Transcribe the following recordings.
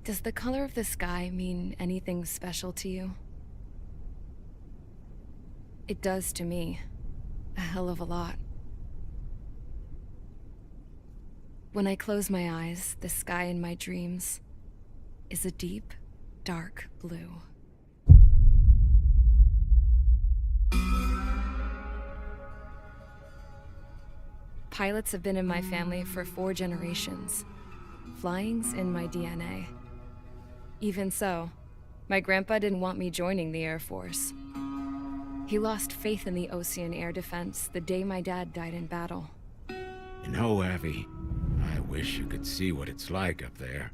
Does the color of the sky mean anything special to you? It does to me. A hell of a lot. When I close my eyes, the sky in my dreams is a deep, dark blue. Pilots have been in my family for 4 generations. Flying's in my DNA. Even so, my grandpa didn't want me joining the Air Force. He lost faith in the Osean air defense the day my dad died in battle. You know, Abby, I wish you could see what it's like up there.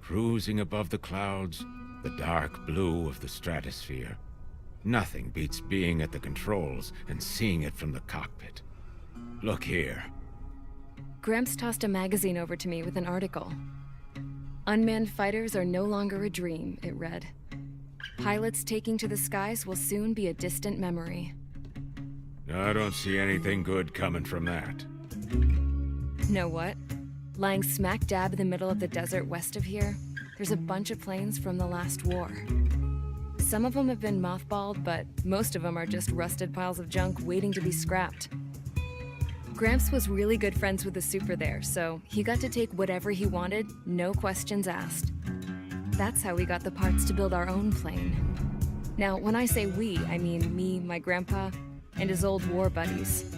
Cruising above the clouds, the dark blue of the stratosphere. Nothing beats being at the controls and seeing it from the cockpit. Look here. Gramps tossed a magazine over to me with an article. Unmanned fighters are no longer a dream, it read. Pilots taking to the skies will soon be a distant memory. I don't see anything good coming from that. Know what? Lying smack dab in the middle of the desert west of here, there's a bunch of planes from the last war. Some of them have been mothballed, but most of them are just rusted piles of junk waiting to be scrapped. Gramps was really good friends with the super there, so he got to take whatever he wanted, no questions asked. That's how we got the parts to build our own plane. Now, when I say we, I mean me, my grandpa, and his old war buddies.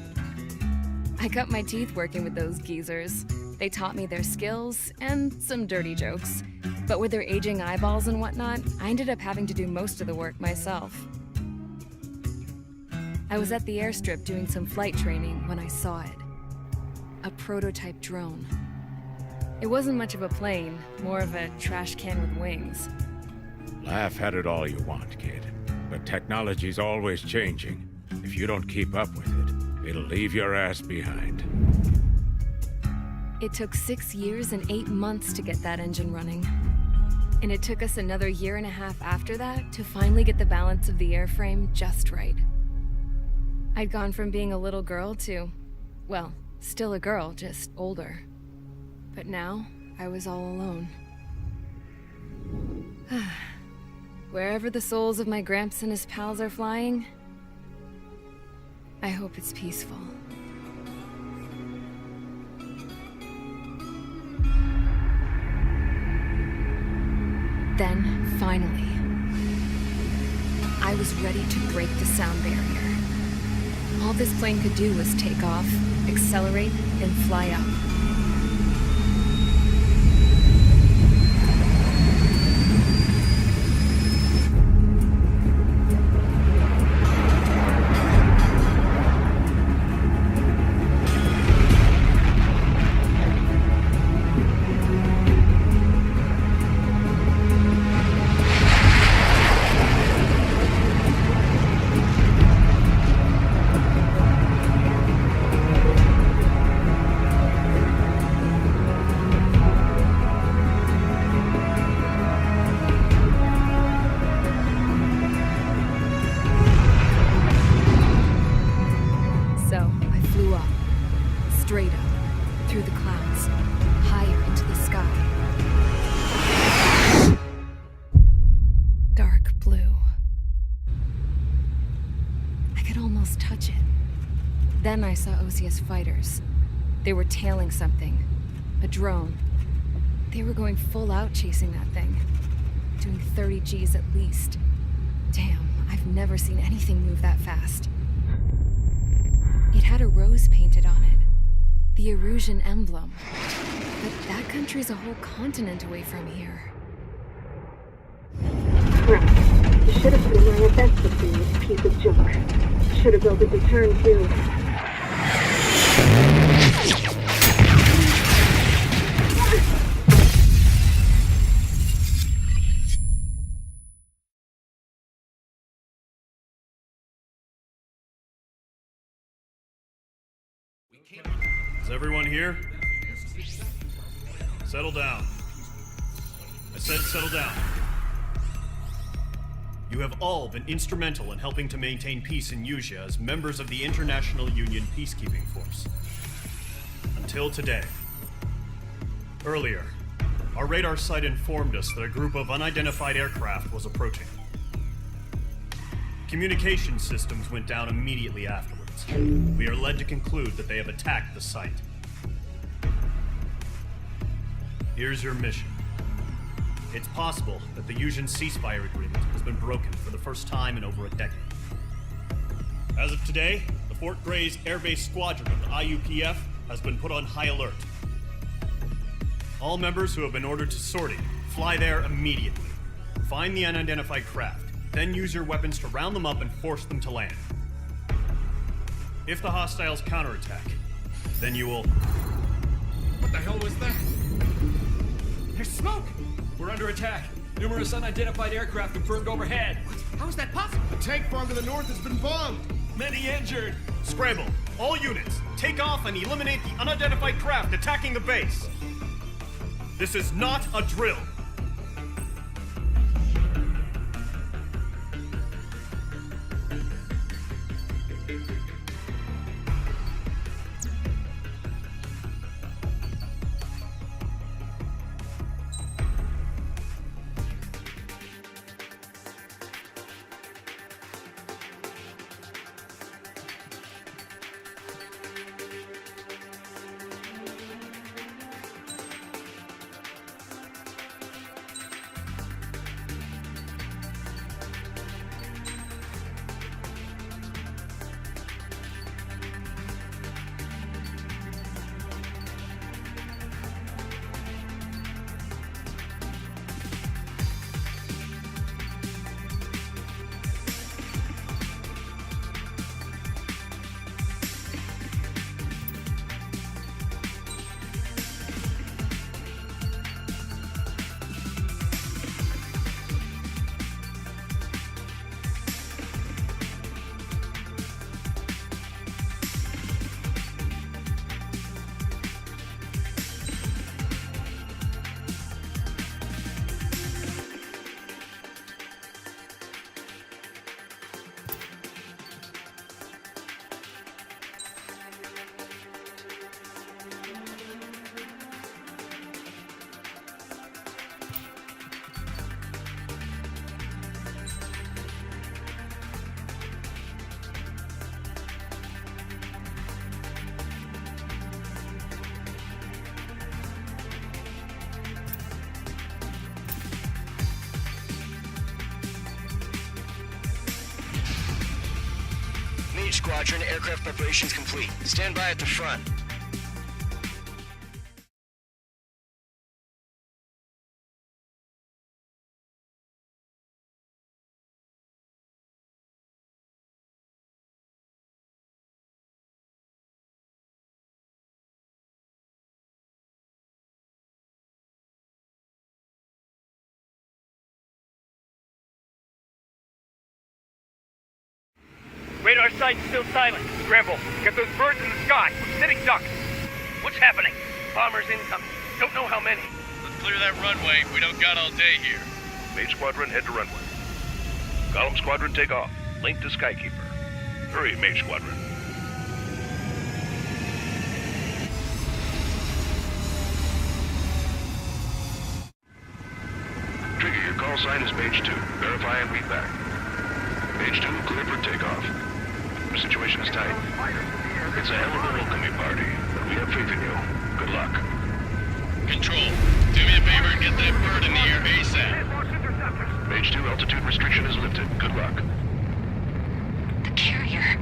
I cut my teeth working with those geezers. They taught me their skills and some dirty jokes. But with their aging eyeballs and whatnot, I ended up having to do most of the work myself. I was at the airstrip doing some flight training when I saw it. A prototype drone. It wasn't much of a plane, more of a trash can with wings. Laugh at it all you want, kid. But technology's always changing. If you don't keep up with it, it'll leave your ass behind. It took 6 years and 8 months to get that engine running. And it took us another 1.5 years after that to finally get the balance of the airframe just right. I'd gone from being a little girl to, well, still a girl, just older. But now, I was all alone. Wherever the souls of my Gramps and his pals are flying, I hope it's peaceful. Then, finally, I was ready to break the sound barrier. All this plane could do was take off, accelerate, and fly up. Then I saw Osia's fighters. They were tailing something. A drone. They were going full out chasing that thing. Doing 30 Gs at least. Damn, I've never seen anything move that fast. It had a rose painted on it. The Erusian emblem. But that country's a whole continent away from here. Right. You should have been wearing a vest with this piece of junk. Should have built a return too. everyone here? Settle down. I said settle down. You have all been instrumental in helping to maintain peace in Usea as members of the International Union Peacekeeping Force. Until today. Earlier, our radar site informed us that a group of unidentified aircraft was approaching. Communication systems went down immediately afterwards. We are led to conclude that they have attacked the site. Here's your mission. It's possible that the Usean ceasefire agreement has been broken for the first time in over a decade. As of today, the Fort Grays Air Base Squadron of the IUPF has been put on high alert. All members who have been ordered to sortie, fly there immediately. Find the unidentified craft, then use your weapons to round them up and force them to land. If the hostiles counterattack, then you will... What the hell was that? There's smoke! We're under attack. Numerous unidentified aircraft confirmed overhead. What? How is that possible? A tank farm to the north has been bombed. Many injured. Scramble! All units, take off and eliminate the unidentified craft attacking the base! This is not a drill! Squadron, aircraft preparations complete. Stand by at the front. Radar site's still silent. Scramble. Get those birds in the sky. We're sitting ducks. What's happening? Bombers incoming. Don't know how many. Let's clear that runway. We don't got all day here. Mage Squadron, head to runway. Column Squadron, take off. Link to Skykeeper. Hurry, Mage Squadron. Trigger, your call sign is Mage 2. Verify and read back. Mage 2, clear for takeoff. The situation is tight. It's a hell of a welcoming party, but we have faith in you. Good luck. Control, do me a favor and get that bird in the air ASAP. Mage 2, altitude restriction is lifted. Good luck. The carrier.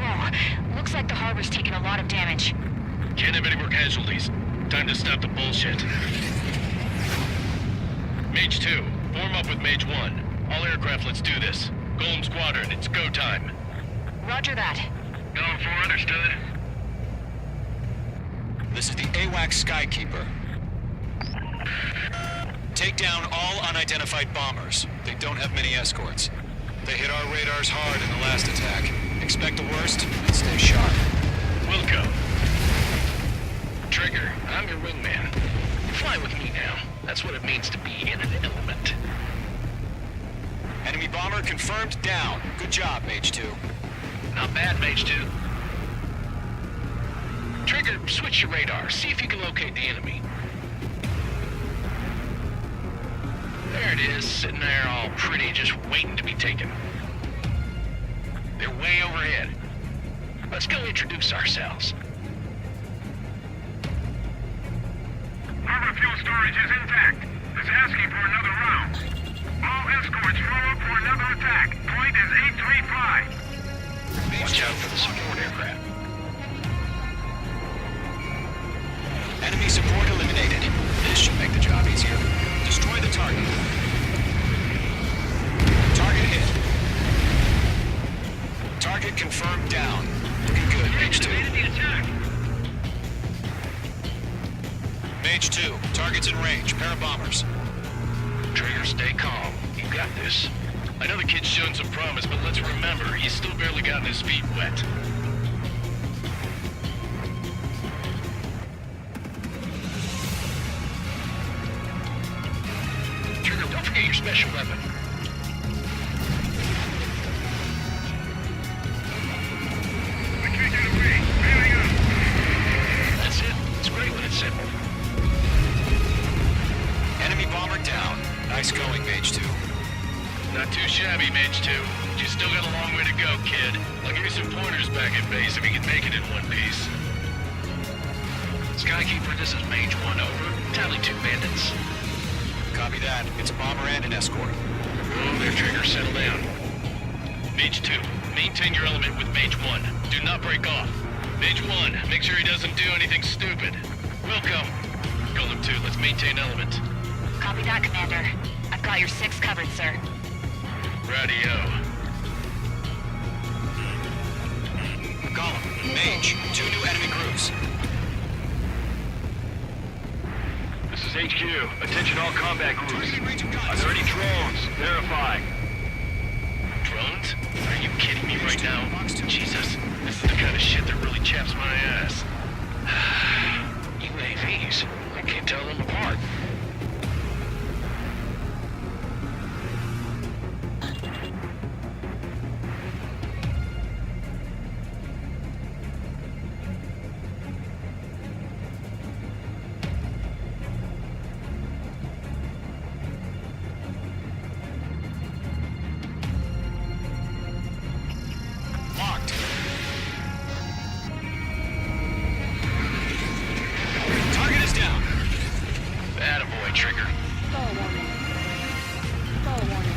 Whoa, looks like the harbor's taken a lot of damage. Can't have any more casualties. Time to stop the bullshit. Mage 2, form up with Mage 1. All aircraft, let's do this. Golem Squadron, it's go time. Roger that. Going for understood. This is the AWACS Skykeeper. Take down all unidentified bombers. They don't have many escorts. They hit our radars hard in the last attack. Expect the worst and stay sharp. Wilco. Trigger. I'm your wingman. Fly with me now. That's what it means to be in an element. Enemy bomber confirmed down. Good job, Mage 2. Not bad, Mage 2. Trigger, switch your radar. See if you can locate the enemy. There it is, sitting there all pretty, just waiting to be taken. They're way overhead. Let's go introduce ourselves. Harbor fuel storage is intact. It's asking for another round. All escorts form up for another attack. Point is 835. Watch out for the support aircraft. Enemy support eliminated. This should make the job easier. Destroy the target. Target hit. Target confirmed down. Looking good, Mage 2. Mage 2, target's in range. Pair of bombers. Trigger, stay calm. You got this. I know the kid's shown some promise, but let's remember, he's still barely gotten his feet wet. Trigger, don't forget your special weapon. That's it. It's great when it's simple. Enemy bomber down. Nice going, Mage 2. Not too shabby, Mage 2. You still got a long way to go, kid. I'll give you some pointers back at base if you can make it in one piece. Skykeeper, this is Mage 1, over. Tally 2 bandits. Copy that. It's a bomber and an escort. Oh, there, Trigger. Settle down. Mage 2, maintain your element with Mage 1. Do not break off. Mage 1, make sure he doesn't do anything stupid. Welcome. Golem 2, let's maintain element. Copy that, Commander. I've got your 6 covered, sir. Radio. Golem, Mage, 2 new enemy groups. This is HQ. Attention all combat groups. Are there any drones? Verify. Drones? Are you kidding me right now? Jesus, this is the kind of shit that really chaps my ass. UAVs. I can't tell them apart. Locked. Target is down. Attaboy, Trigger. Fall warning. Fall warning.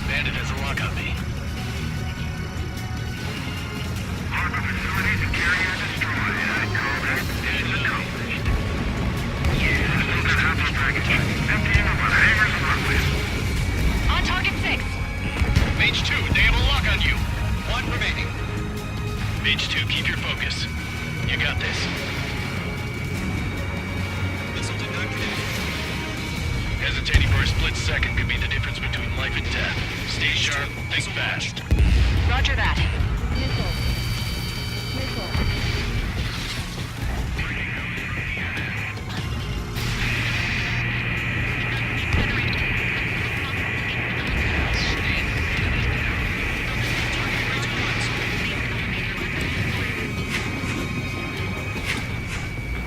Bandit has a lock on me. Harbor facilities and carrier destroyed. I call that mission accomplished. Yeah, still got half our package. Emptying of our hangars and runways. On target 6. Mage 2, they have a lock on you. 1 remaining. Mage 2, keep your focus. You got this. Missile did not connect. Hesitating for a split second could be the difference between life and death. Stay sharp, think fast. Roger that. Missile. Missile.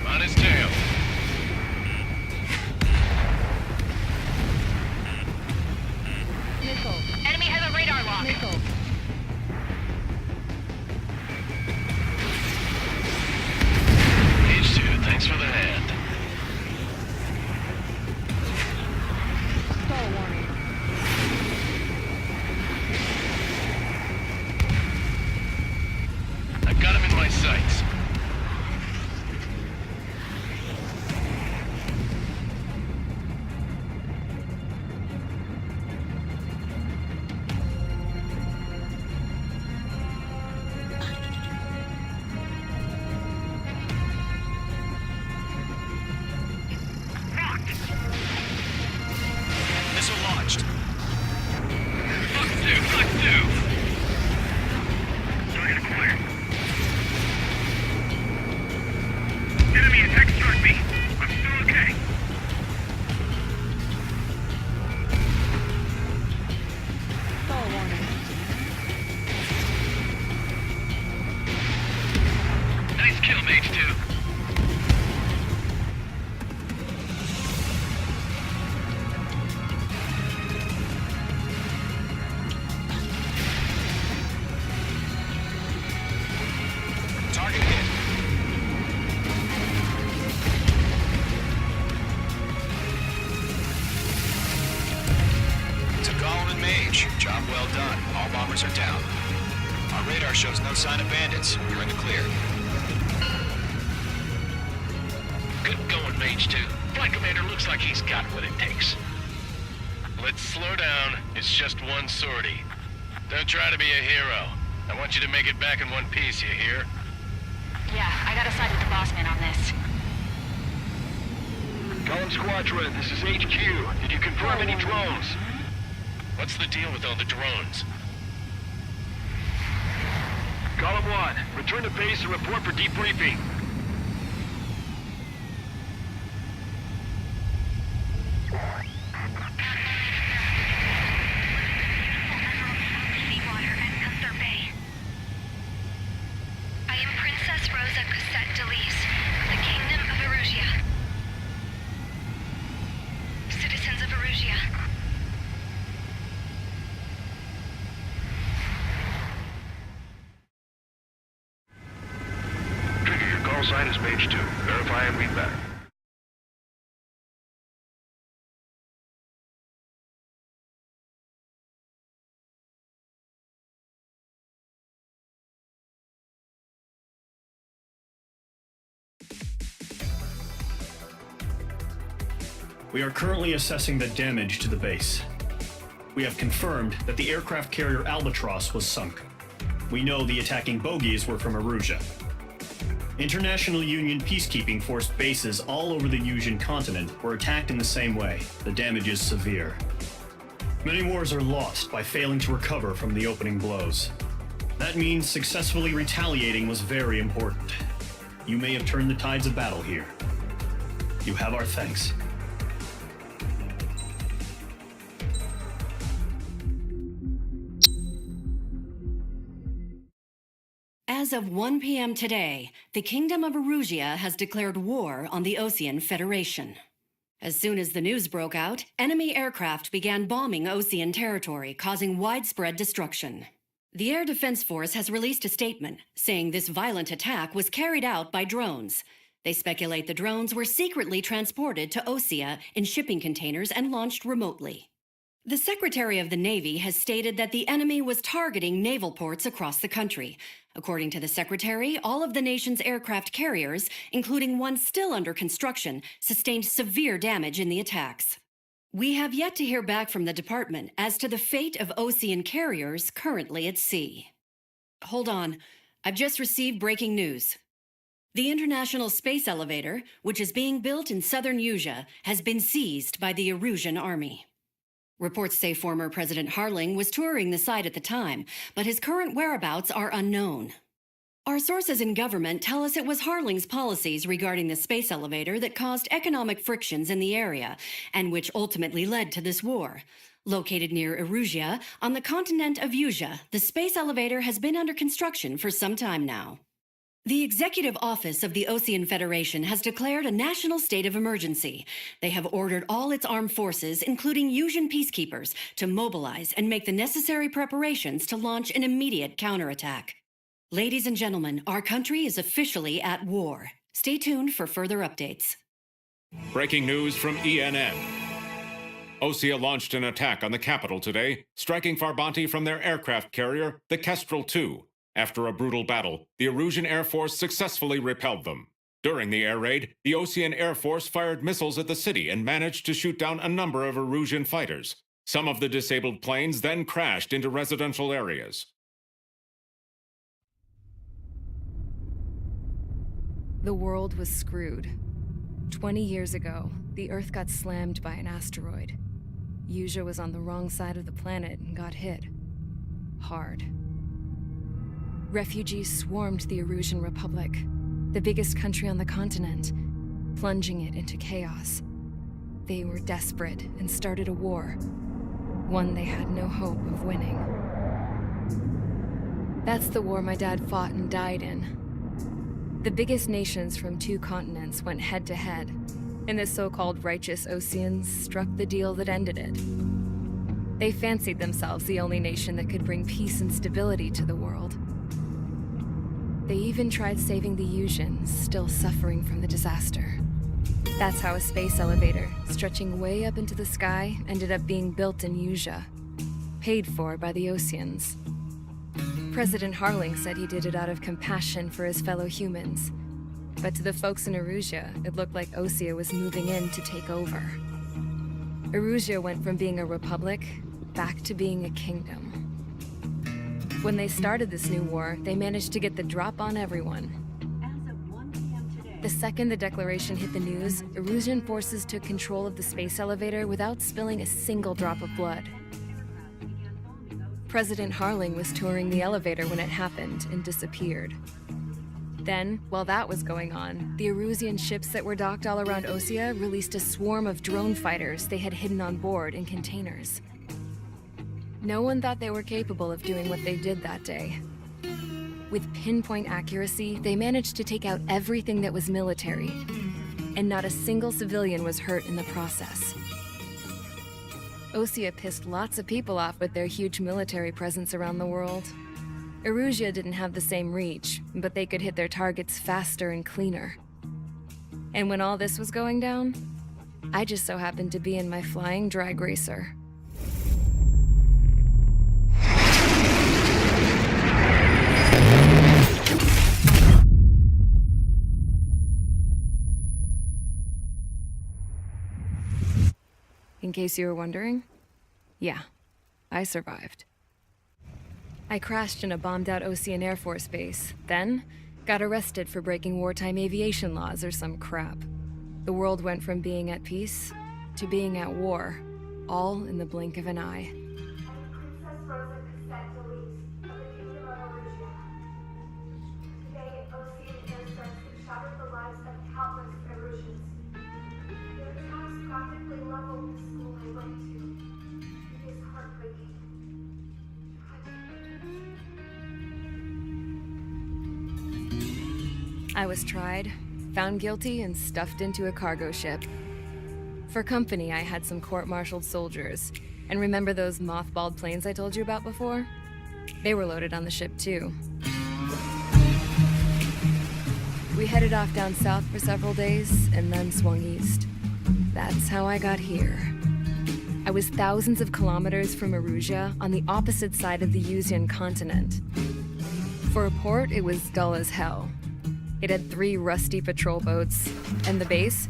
On his tail. Missile. Enemy has a radar lock. Missile. Job well done. All bombers are down. Our radar shows no sign of bandits. You're in the clear. Good going, Mage 2. Flight Commander looks like he's got what it takes. Let's slow down. It's just one sortie. Don't try to be a hero. I want you to make it back in one piece, you hear? Yeah, I gotta side with the boss man on this. Column Squadron, this is HQ. Did you confirm any drones? What's the deal with all the drones? Column 1, return to base and report for debriefing. Seawater and Gunther Bay. I am Princess Rosa Cosette Delise, of the Kingdom of Erusia. Citizens of Erusia. Trigger, your call sign is Mage 2. Verify and read back. We are currently assessing the damage to the base. We have confirmed that the aircraft carrier Albatross was sunk. We know the attacking bogies were from Erusia. International Union peacekeeping force bases all over the Yusian continent were attacked in the same way. The damage is severe. Many wars are lost by failing to recover from the opening blows. That means successfully retaliating was very important. You may have turned the tides of battle here. You have our thanks. As of 1 p.m. today, the Kingdom of Erusia has declared war on the Osean Federation. As soon as the news broke out, enemy aircraft began bombing Osean territory, causing widespread destruction. The Air Defense Force has released a statement saying this violent attack was carried out by drones. They speculate the drones were secretly transported to Osea in shipping containers and launched remotely. The Secretary of the Navy has stated that the enemy was targeting naval ports across the country. According to the Secretary, all of the nation's aircraft carriers, including one still under construction, sustained severe damage in the attacks. We have yet to hear back from the department as to the fate of Osean carriers currently at sea. Hold on, I've just received breaking news. The International Space Elevator, which is being built in southern Yusia, has been seized by the Erusian army. Reports say former President Harling was touring the site at the time, but his current whereabouts are unknown. Our sources in government tell us it was Harling's policies regarding the space elevator that caused economic frictions in the area, and which ultimately led to this war. Located near Erusia, on the continent of Yusia, the space elevator has been under construction for some time now. The Executive Office of the Osean Federation has declared a national state of emergency. They have ordered all its armed forces, including Yusian peacekeepers, to mobilize and make the necessary preparations to launch an immediate counterattack. Ladies and gentlemen, our country is officially at war. Stay tuned for further updates. Breaking news from ENN. Osea launched an attack on the capital today, striking Farbanti from their aircraft carrier, the Kestrel II. After a brutal battle, the Erusian Air Force successfully repelled them. During the air raid, the Osean Air Force fired missiles at the city and managed to shoot down a number of Erusian fighters. Some of the disabled planes then crashed into residential areas. The world was screwed. 20 years ago, the Earth got slammed by an asteroid. Yusia was on the wrong side of the planet and got hit. Hard. Refugees swarmed the Erusian Republic, the biggest country on the continent, plunging it into chaos. They were desperate and started a war, one they had no hope of winning. That's the war my dad fought and died in. The biggest nations from 2 continents went head-to-head, and the so-called righteous Oseans struck the deal that ended it. They fancied themselves the only nation that could bring peace and stability to the world. They even tried saving the Yusians, still suffering from the disaster. That's how a space elevator, stretching way up into the sky, ended up being built in Yusia. paid for by the Oseans. President Harling said he did it out of compassion for his fellow humans. But to the folks in Erusia, it looked like Osea was moving in to take over. Erusia went from being a republic back to being a kingdom. When they started this new war, they managed to get the drop on everyone. The second the declaration hit the news, Erusian forces took control of the space elevator without spilling a single drop of blood. President Harling was touring the elevator when it happened and disappeared. Then, while that was going on, the Erusian ships that were docked all around Osea released a swarm of drone fighters they had hidden on board in containers. No one thought they were capable of doing what they did that day. With pinpoint accuracy, they managed to take out everything that was military, and not a single civilian was hurt in the process. Osea pissed lots of people off with their huge military presence around the world. Erusia didn't have the same reach, but they could hit their targets faster and cleaner. And when all this was going down, I just so happened to be in my flying drag racer. In case you were wondering, yeah, I survived. I crashed in a bombed-out Osean Air Force base, then got arrested for breaking wartime aviation laws or some crap. The world went from being at peace to being at war, all in the blink of an eye. I was tried, found guilty, and stuffed into a cargo ship. For company, I had some court-martialed soldiers. And remember those mothballed planes I told you about before? They were loaded on the ship, too. We headed off down south for several days, and then swung east. That's how I got here. I was thousands of kilometers from Erusia, on the opposite side of the Usean continent. For a port, it was dull as hell. It had 3 rusty patrol boats, and the base?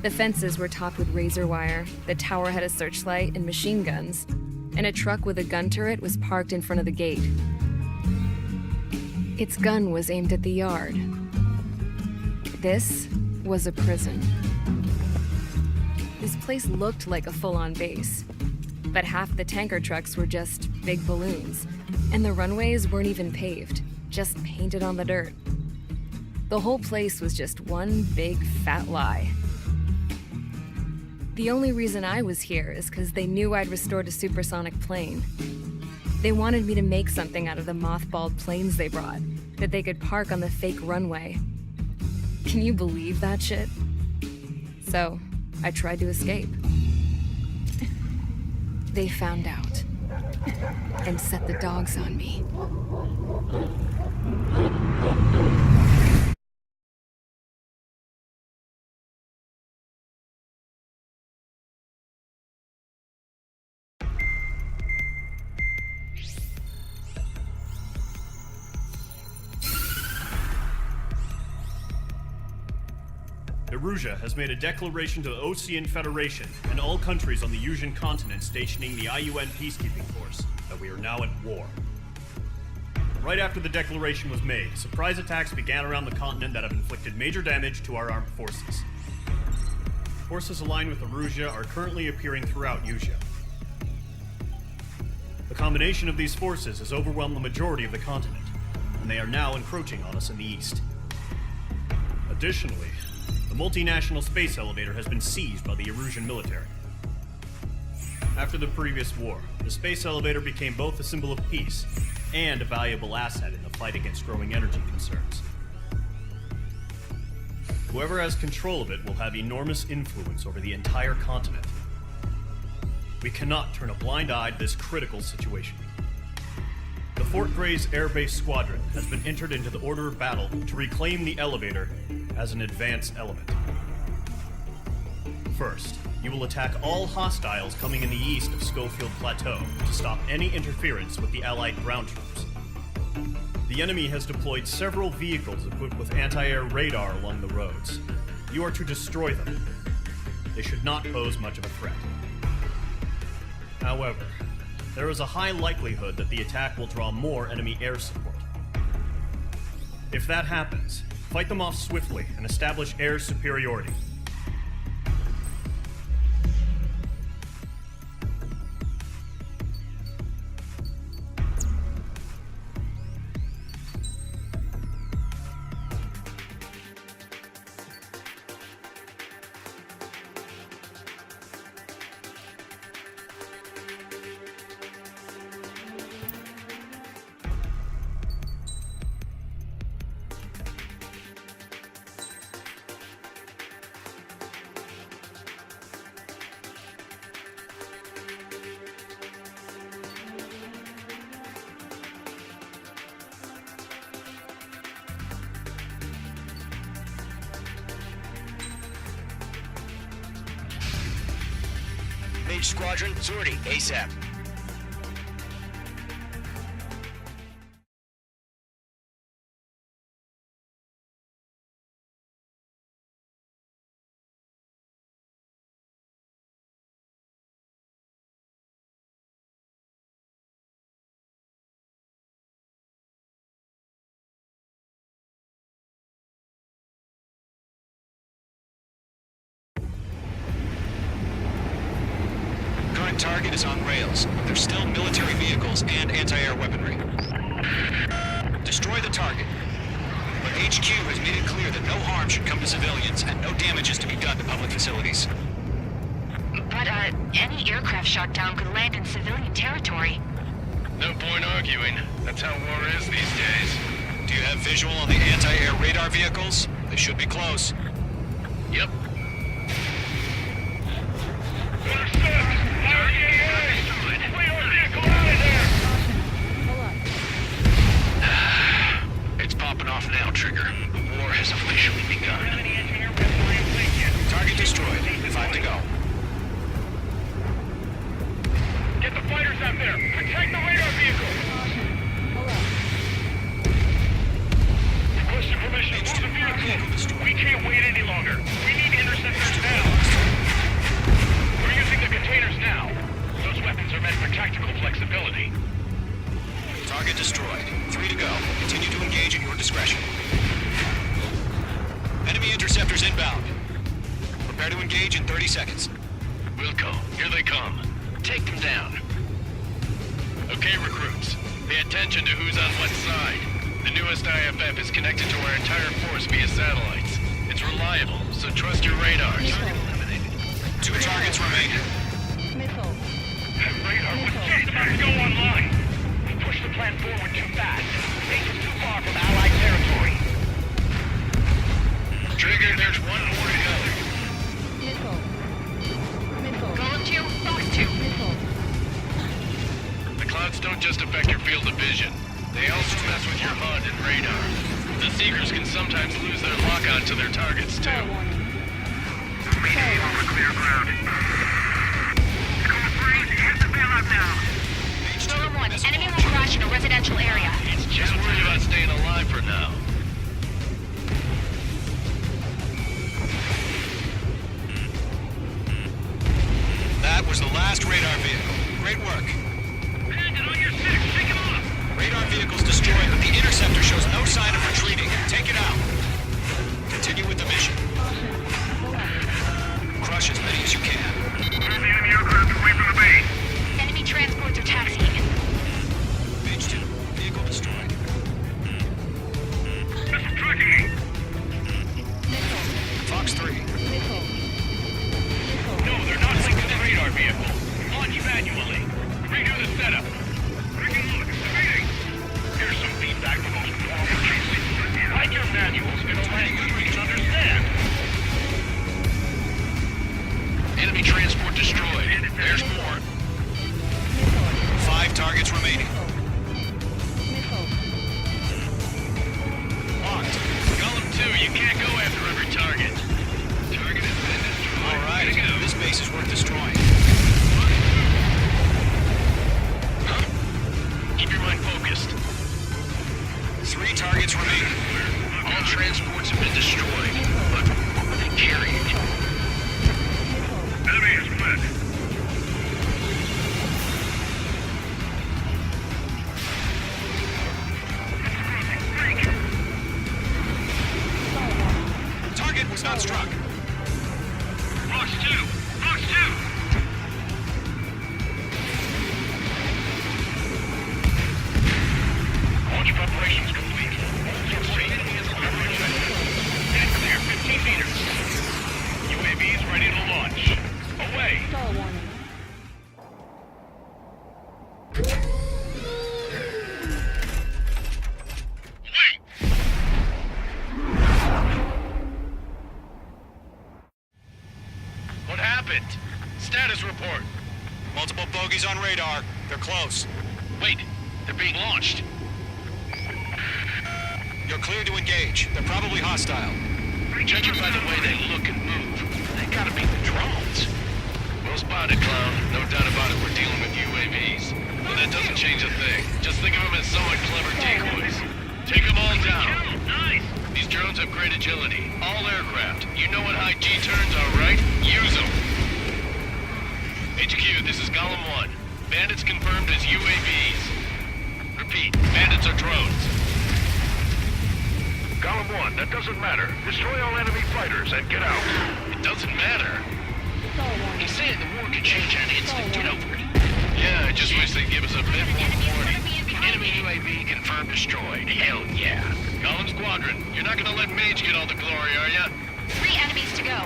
The fences were topped with razor wire, the tower had a searchlight and machine guns, and a truck with a gun turret was parked in front of the gate. Its gun was aimed at the yard. This was a prison. This place looked like a full-on base, but half the tanker trucks were just big balloons, and the runways weren't even paved, just painted on the dirt. The whole place was just one big fat lie. The only reason I was here is because they knew I'd restored a supersonic plane. They wanted me to make something out of the mothballed planes they brought, that they could park on the fake runway. Can you believe that shit? So, I tried to escape. They found out, and set the dogs on me. Erusia has made a declaration to the Osean Federation and all countries on the Usean continent stationing the IUN peacekeeping force that we are now at war. Right after the declaration was made, surprise attacks began around the continent that have inflicted major damage to our armed forces. Forces aligned with Erusia are currently appearing throughout Usia. The combination of these forces has overwhelmed the majority of the continent, and they are now encroaching on us in the east. Additionally, the multinational space elevator has been seized by the Erusian military. After the previous war, the space elevator became both a symbol of peace and a valuable asset in the fight against growing energy concerns. Whoever has control of it will have enormous influence over the entire continent. We cannot turn a blind eye to this critical situation. The Fort Gray's Air Base Squadron has been entered into the order of battle to reclaim the elevator as an advanced element. First, You will attack all hostiles coming in the east of Schofield Plateau to stop any interference with the Allied ground troops. The enemy has deployed several vehicles equipped with anti-air radar along the roads. You are to destroy them. They should not pose much of a threat. However, there is a high likelihood that the attack will draw more enemy air support. If that happens, fight them off swiftly and establish air superiority. Mage Squadron, sortie, ASAP. Target is on rails. There's still military vehicles and anti-air weaponry. Destroy the target. But HQ has made it clear that no harm should come to civilians and no damage is to be done to public facilities. But, any aircraft shot down could land in civilian territory. No point arguing. That's how war is these days. Do you have visual on the anti-air radar vehicles? They should be close. Yep. It's popping off now, Trigger. The war has officially begun. Target destroyed. 5 to go. Get the fighters out there! Protect the radar vehicle! Requesting permission to move the vehicle. We can't wait any longer. We need interceptors now. We're using the containers now. Those weapons are meant for tactical flexibility. Target destroyed. 3 to go. Continue to engage at your discretion. Enemy interceptors inbound. Prepare to engage in 30 seconds. Wilco, here they come. Take them down. Okay, recruits. Pay attention to who's on what side. The newest IFF is connected to our entire force via satellites. It's reliable, so trust your radars. 2 targets remain. That radar was just about to go online. We pushed the plan forward too fast. Base is too far from Allied territory. Trigger, there's one more to go. Golem 2, Fox 2. The clouds don't just affect your field of vision. They also mess with your HUD and radar. The Seekers can sometimes lose their lock-on to their targets, too. Meeting over clear ground. Score 3, hit the bailout now. Golem 1, enemy will crash in a residential area. Just worried about staying alive for now. That was the last radar vehicle. Great work. Bandit on your 6, take him off. Radar vehicle's destroyed, but the interceptor shows no sign of retreating. Take it out. Continue with the mission. Crush as many as you can. Move the enemy aircraft away from the base. Enemy transports are taxiing. Page 2. Vehicle destroyed. Missile tracking me. Fox 3. No, they're not linked to the radar vehicle. Launch manually. Redo the setup. Taking a look. Waiting. Here's some feedback from those conformal cases. Write your manuals in a language we can understand. Enemy transport destroyed. There's more. 5 targets remaining. Locked. Golem 2, you can't go after every target. Target has been destroyed. All right. This base base is worth destroying. Huh? Keep your mind focused. 3 targets remaining. All transports have been destroyed, but what were they carrying? Enemy is fled. Target was not struck. Fox 2! Fox 2! Launch preparations complete. Get clear, 15 meters. UAVs ready to launch. Away! What happened? Status report. Multiple bogies on radar. They're close. Wait, they're being launched. You're clear to engage. They're probably hostile. Judging by the way they look and move, they gotta be the drones. Well spotted, clown. No doubt about it, we're dealing with UAVs. But that doesn't change a thing. Just think of them as somewhat clever decoys. Take them all down. Nice. These drones have great agility. All aircraft. You know what high G turns are, right? Use them. HQ, this is Golem 1. Bandits confirmed as UAVs. Repeat, bandits are drones. Golem 1, that doesn't matter. Destroy all enemy fighters and get out. It doesn't matter. He's saying the war could change on instant. Get over it. Yeah, I just wish they'd give us a bit more warning. Enemy UAV confirmed destroyed. Hell yeah. Golem Squadron, you're not gonna let Mage get all the glory, are ya? 3 enemies to go.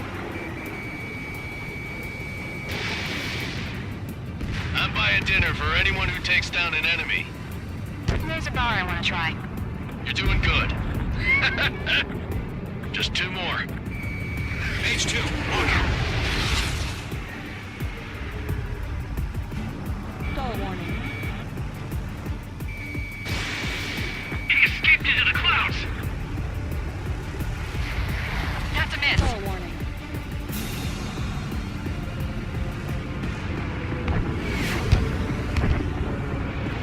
I'm buying dinner for anyone who takes down an enemy. There's a bar I want to try. You're doing good. Just 2 more. Mage 2, on out. He escaped into the clouds! That's a miss.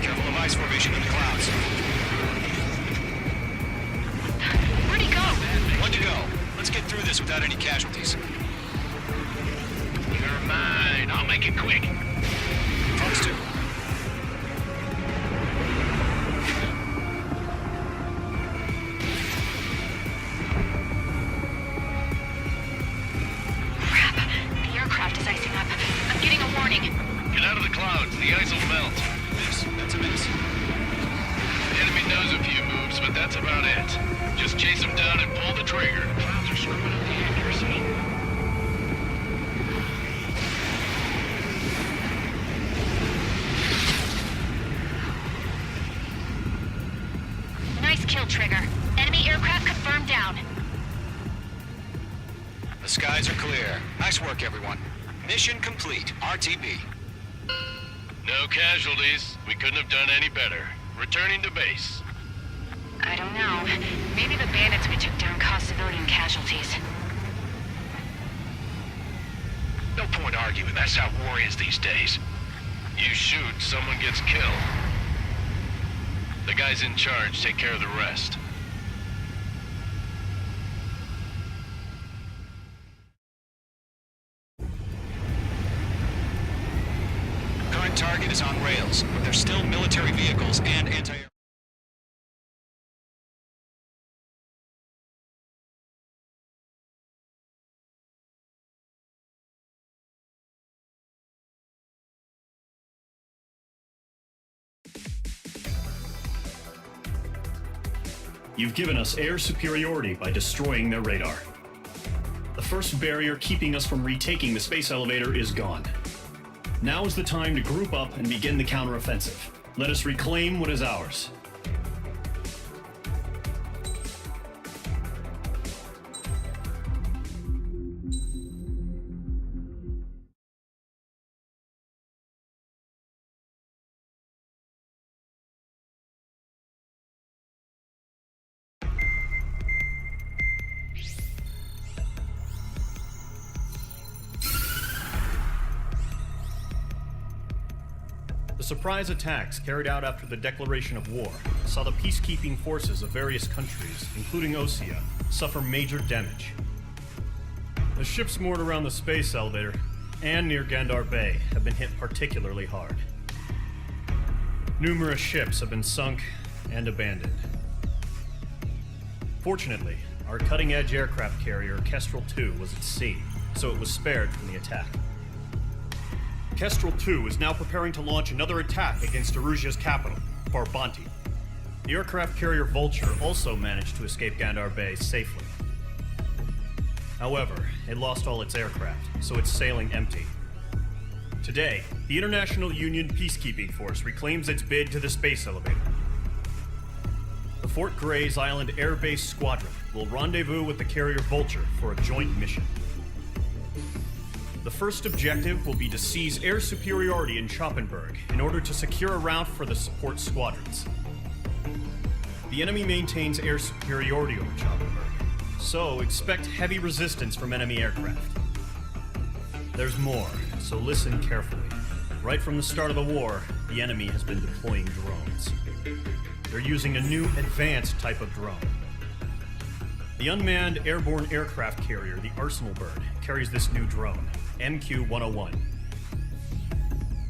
Careful of ice formation in the clouds. Where'd he go? 1 to go. Let's get through this without any casualties. You're mine. I'll make it quick. Fox 2. Crap. The aircraft is icing up. I'm getting a warning. Get out of the clouds. The ice will melt. Miss. That's a miss. The enemy knows a few moves, but that's about it. Just chase them down and pull the trigger. Clouds are screwing up the accuracy. Nice kill, Trigger. Enemy aircraft confirmed down. The skies are clear. Nice work, everyone. Mission complete. RTB. No casualties. We couldn't have done any better. Returning to base. I don't know. Maybe the bandits we took down caused civilian casualties. No point arguing. That's how war is these days. You shoot, someone gets killed. The guys in charge take care of the rest. Current target is on rails, but there's still military vehicles and anti-air. You've given us air superiority by destroying their radar. The first barrier keeping us from retaking the space elevator is gone. Now is the time to group up and begin the counteroffensive. Let us reclaim what is ours. surprise attacks carried out after the declaration of war saw the peacekeeping forces of various countries, including Osea, suffer major damage. The ships moored around the space elevator and near Gandar Bay have been hit particularly hard. Numerous ships have been sunk and abandoned. Fortunately, our cutting-edge aircraft carrier Kestrel II was at sea, so it was spared from the attack. Kestrel II is now preparing to launch another attack against Erusia's capital, Farbanti. The aircraft carrier Vulture also managed to escape Gandar Bay safely. However, it lost all its aircraft, so it's sailing empty. Today, the International Union Peacekeeping Force reclaims its bid to the space elevator. The Fort Grays Island Air Base Squadron will rendezvous with the carrier Vulture for a joint mission. The first objective will be to seize air superiority in Schoppenberg in order to secure a route for the support squadrons. The enemy maintains air superiority over Schoppenberg, so expect heavy resistance from enemy aircraft. There's more, so listen carefully. Right from the start of the war, the enemy has been deploying drones. They're using a new advanced type of drone. The unmanned airborne aircraft carrier, the Arsenal Bird, carries this new drone, MQ-101.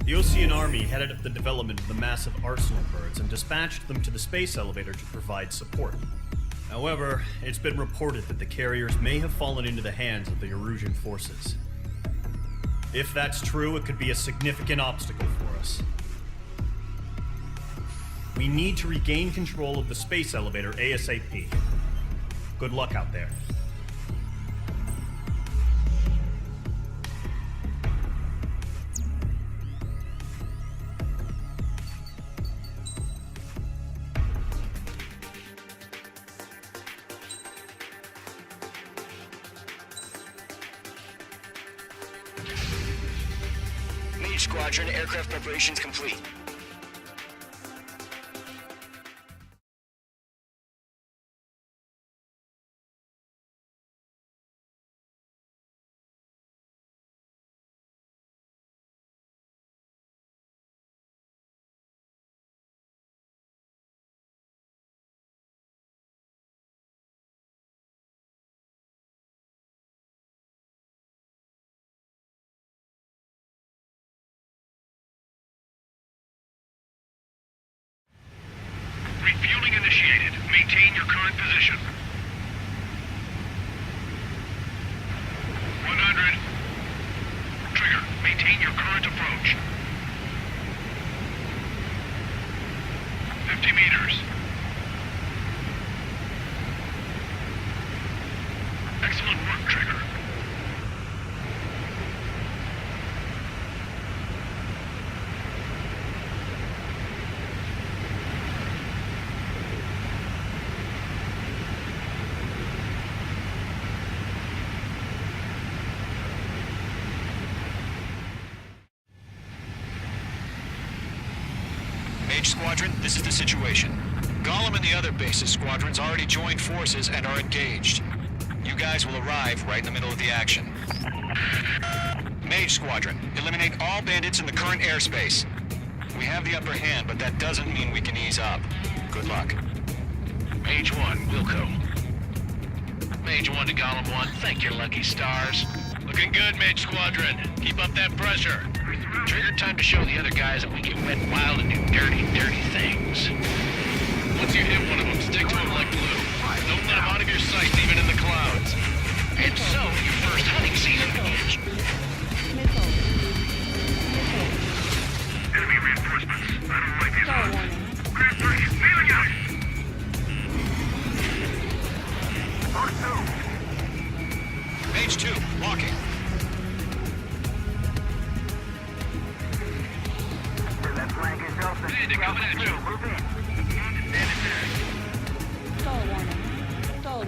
The Osean Army headed up the development of the massive Arsenal Birds and dispatched them to the space elevator to provide support. However, it's been reported that the carriers may have fallen into the hands of the Erusian forces. If that's true, it could be a significant obstacle for us. We need to regain control of the space elevator ASAP. Good luck out there. Mage Squadron, aircraft preparations complete. Refueling initiated. Maintain your current position. 100. Trigger, maintain your current approach. 50 meters. Excellent work, Trigger. Mage Squadron, this is the situation. Gollum and the other base's squadrons already joined forces and are engaged. You guys will arrive right in the middle of the action. Mage Squadron, eliminate all bandits in the current airspace. We have the upper hand, but that doesn't mean we can ease up. Good luck. Mage 1, Wilco. Mage 1 to Gollum 1, thank your lucky stars. Looking good, Mage Squadron. Keep up that pressure. Trigger, time to show the other guys that we can wet and wild and do dirty, dirty things. Once you hit one of them, stick to him like glue. Don't let him out of your sight, even in the clouds. And so, your first hunting season begins. Enemy reinforcements. I don't like these ones. Grand Prix, moving out! Mage 2, walking. Bandit coming at you.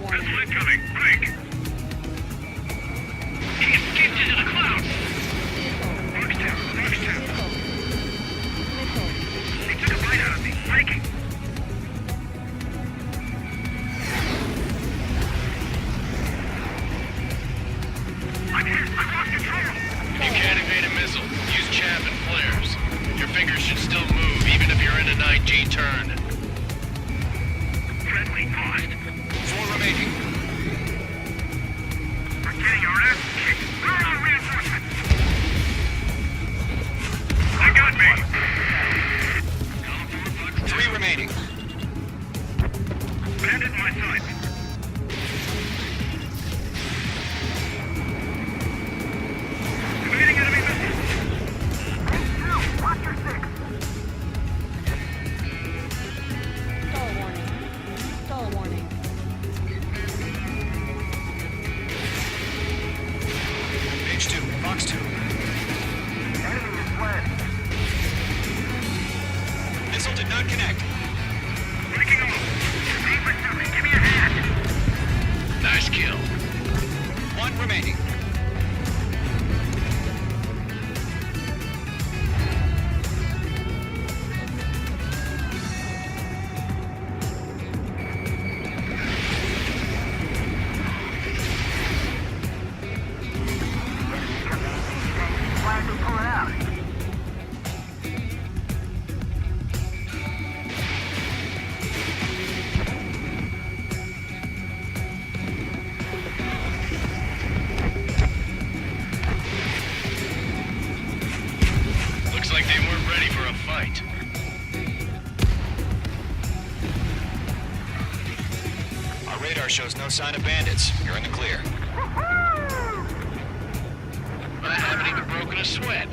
Vessel incoming. Break. He escaped into the clouds. Rockstown. He took a bite out of me. Breaking. I'm hit. I lost control. You can't evade a missile. Use chaff and flares. Your fingers should still connect. Breaking off. Need pursuit. Give me a hand. Nice kill. One remaining. Why are they pulling out? Looks like they weren't ready for a fight. Our radar shows no sign of bandits. You're in the clear. I haven't even broken a sweat.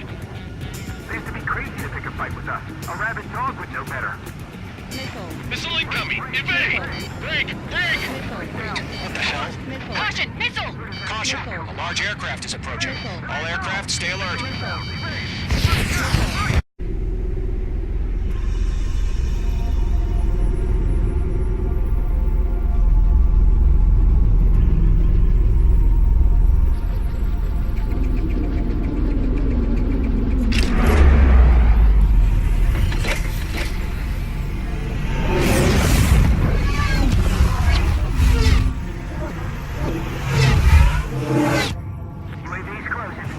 Seems to be crazy to pick a fight with us. A rabid dog would know better. Missile incoming! Evade! Break! Break! What the hell? Caution! Missile! Caution! A large aircraft is approaching. All aircraft, stay alert. UAV's closing.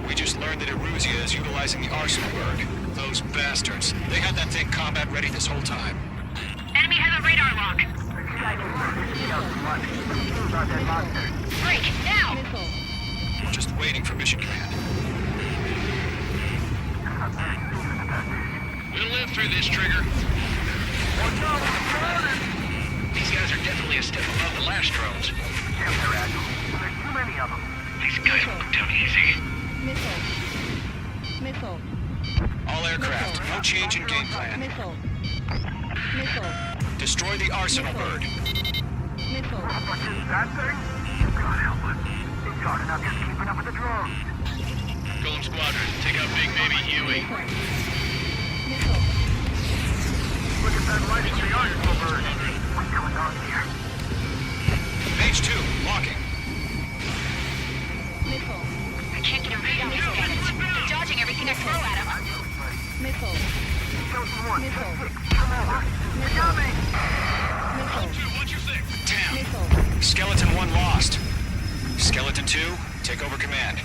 We just learned that Eruzia is utilizing the Arsenal bird. Those bastards. They had that thing combat ready this whole time. Enemy has a radar lock. Break! Now! Just waiting for mission command. We'll live through this, Trigger. These guys are definitely a step above the last drones. Damn, they're agile. There's too many of them. These guys won't go down easy. All aircraft, no change in game plan. Destroy the Arsenal bird. What's in that thing? God help us. It's hard enough just keeping up with the drones. Golem Squadron, take out Big Baby Huey. Look at that light in the Arsenal bird. What's going on here? Page 2, locking. I can't get a read on these bandits. They're dodging everything I throw at them. Skeleton 1, Missile. 6, come over. They got me! Damn. Skeleton 1 lost. Skeleton 2, take over command.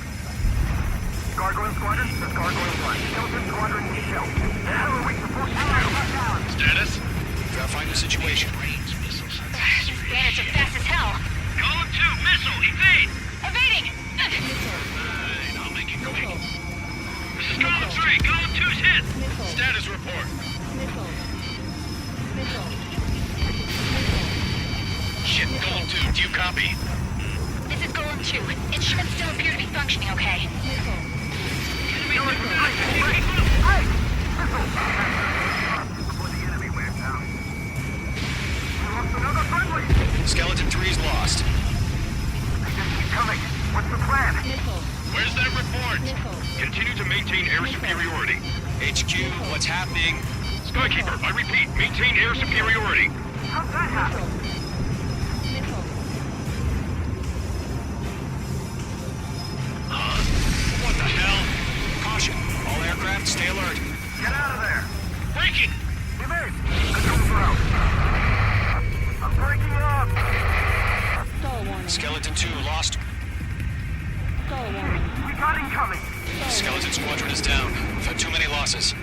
Gargoyle Squadron, that's Gargoyle 1. Skeleton Squadron, detail. The hell are we supposed to do? Status? Verifying the situation. These bandits are fast as hell. Column 2, missile, evade! Evading! Fine, I'll make it quick. This is Column 3, Column 2's hit! Status report. Shit, Golem 2, do you copy? This is Golem 2. Instruments still appear to be functioning okay. Skeleton 3's lost. Keep coming. What's the plan? Where's that report? Continue to maintain air superiority. HQ, what's happening? Skykeeper, I repeat, maintain air superiority. How'd that happen? What the hell? Caution, all aircraft, stay alert. Get out of there. Breaking! Evade. Controls are out. I'm breaking up. Skeleton 2 lost. We got incoming. Skeleton Squadron is down. We've had too many losses.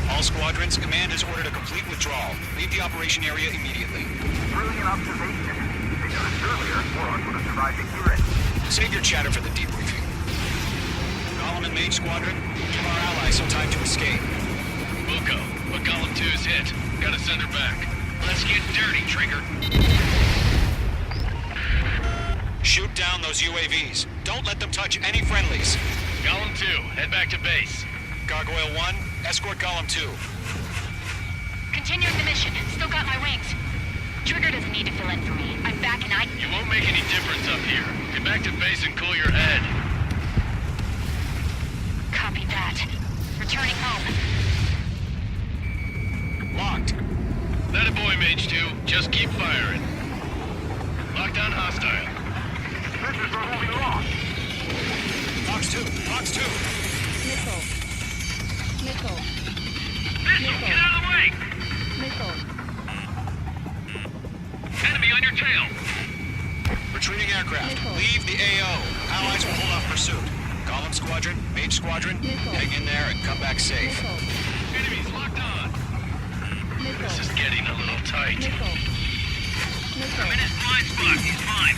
All squadrons, command has ordered a complete withdrawal. Leave the operation area immediately. Brilliant observation. If they done this earlier, Warlock would have survived to hear it. Save your chatter for the debriefing. Golem and Mage Squadron, give our allies some time to escape. Buko, but Golem 2's hit. Gotta send her back. Let's get dirty, Trigger. Shoot down those UAVs. Don't let them touch any friendlies. Golem 2, head back to base. Gargoyle 1, escort Golem 2. Continuing the mission. Still got my wings. Trigger doesn't need to fill in for me. I'm back and You won't make any difference up here. Get back to base and cool your head. Copy that. Returning home. Locked. That a boy, Mage 2. Just keep firing. Lockdown hostile. Missions are moving along. Fox 2. Fox 2. Missile. Missile. Missile, get out of the way! Missile. Enemy on your tail. Retreating aircraft. Leave the AO. Allies will hold off pursuit. Golem Squadron, Mage Squadron, hang in there and come back safe. Enemies locked on. This is getting a little tight. I'm in his blind spot. He's fine.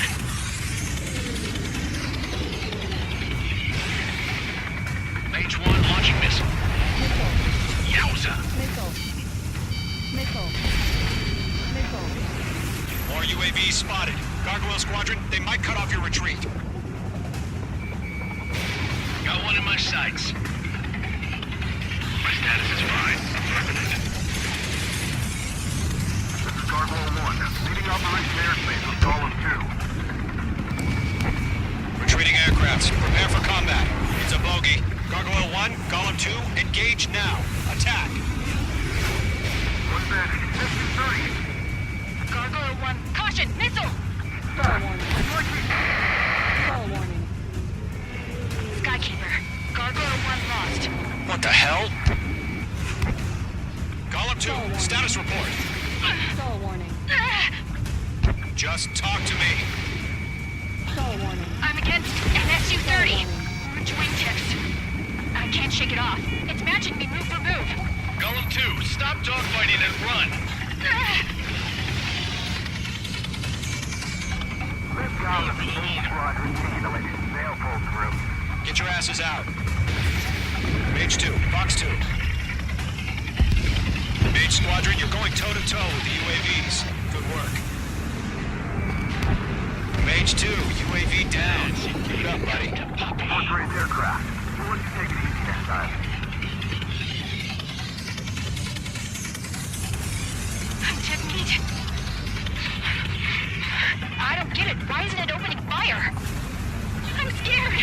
Mage 1 launching missile. Yowza! More UAVs spotted. Gargoyle Squadron, they might cut off your retreat. Got one in my sights. My status is fine. Affirmative. This is Gargoyle 1. Leading Operation Airspace with Golem 2. Retreating aircrafts, prepare for combat. It's a bogey. Gargoyle 1, Golem 2, engage now. Attack. One bandit. 50-30. Gargoyle 1, caution, missile! Star warning. Star warning. Skykeeper, Gargoyle 1 lost. What the hell? Golem 2, status report. Star warning. Just talk to me. Star warning. I'm against an SU-30. Orange wingtips. I can't shake it off. It's matching me move for move. Golem 2, stop dogfighting and run. This Golem is Mage Squadron T to let his sail pull through. Get your asses out. Mage 2, Fox 2. Mage Squadron, you're going toe-to-toe with the UAVs. Good work. Mage 2, UAV down. Keep it up, buddy. Fort Gray's aircraft. We'll let you take it easy next time. I'm dead meat. I don't get it. Why isn't it opening fire? I'm scared.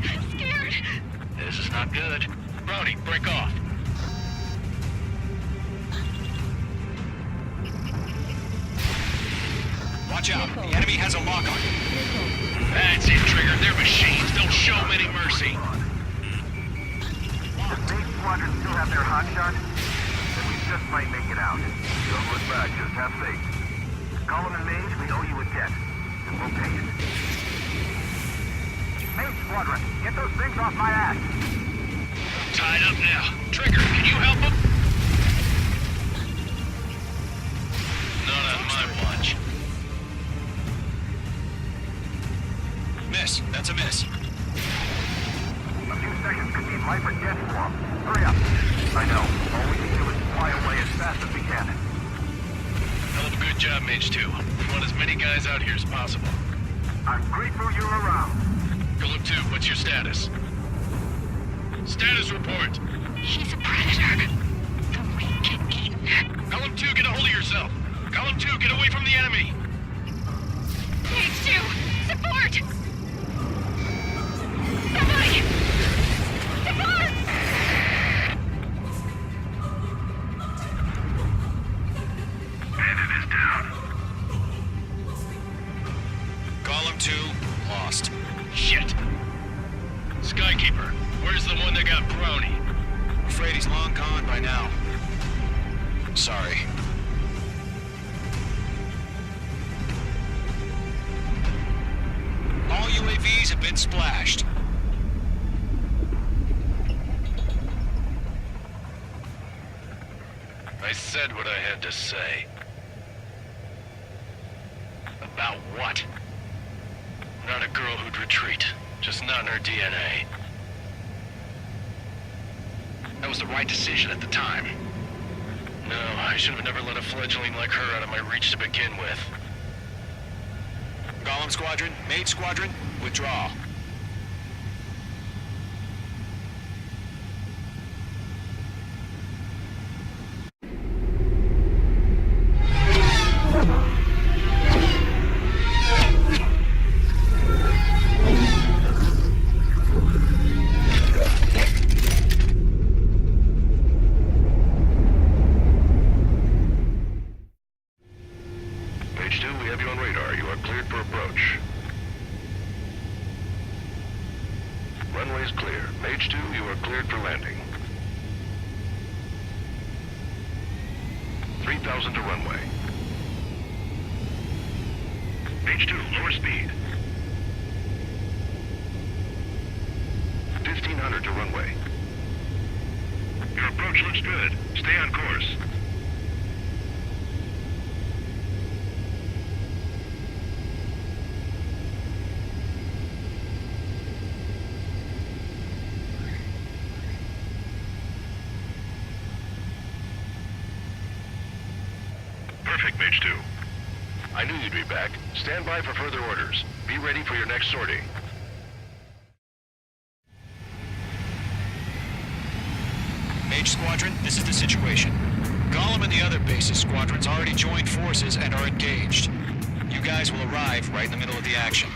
I'm scared. This is not good. Brownie, break off. Watch out. The enemy has a lock on you. That's it, Trigger. They're machines. Don't show them any mercy. Does Mage Squadron still have their hot shot? Then we just might make it out. Don't look back. Just have faith. Golem and Mage, we owe you a debt. And we'll pay it. Mage Squadron, get those things off my ass. Tied up now. Trigger, can you help them? Not on my watch. Miss. That's a miss. A few seconds could mean life or death for them. Hurry up. I know. All we can do is fly away as fast as we can. Hell of a good job, Mage 2. We want as many guys out here as possible. I'm grateful you're around. Golem 2, what's your status? Status report. He's a predator. The weak get eaten. Golem 2, get a hold of yourself. Golem 2, get away from the enemy. Mage 2, support! Somebody! Support! Bandit is down. Golem 2, lost. Shit. Skykeeper, where's the one that got Brownie? I'm afraid he's long gone by now. Sorry. All UAVs have been splashed. I said what I had to say. About what? Not a girl who'd retreat. Just not in her DNA. That was the right decision at the time. No, I should have never let a fledgling like her out of my reach to begin with. Golem Squadron, Mage Squadron, withdraw. Runway's clear. Mage 2, you are cleared for landing. 3,000 to runway. Mage 2, lower speed. 1,500 to runway. Your approach looks good. Stay on course. Perfect, Mage 2. I knew you'd be back. Stand by for further orders. Be ready for your next sortie. Mage Squadron, this is the situation. Gollum and the other bases squadrons already joined forces and are engaged. You guys will arrive right in the middle of the action.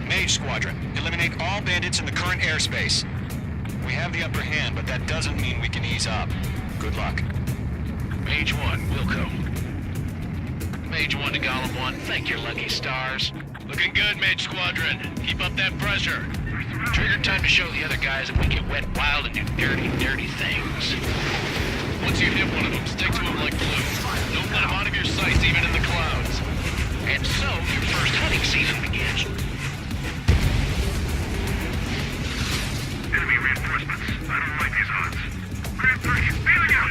Mage Squadron, eliminate all bandits in the current airspace. We have the upper hand, but that doesn't mean we can ease up. Good luck. Mage 1, Wilco. Mage 1 to Gollum 1, thank your lucky stars. Looking good, Mage Squadron. Keep up that pressure. Trigger time to show the other guys that we can wet wild and do dirty, dirty things. Once you hit one of them, stick to him like glue. Don't let him out of your sights, even in the clouds. And so, your first hunting season begins. Enemy reinforcements. I don't like these odds. Grand 3, bailing out.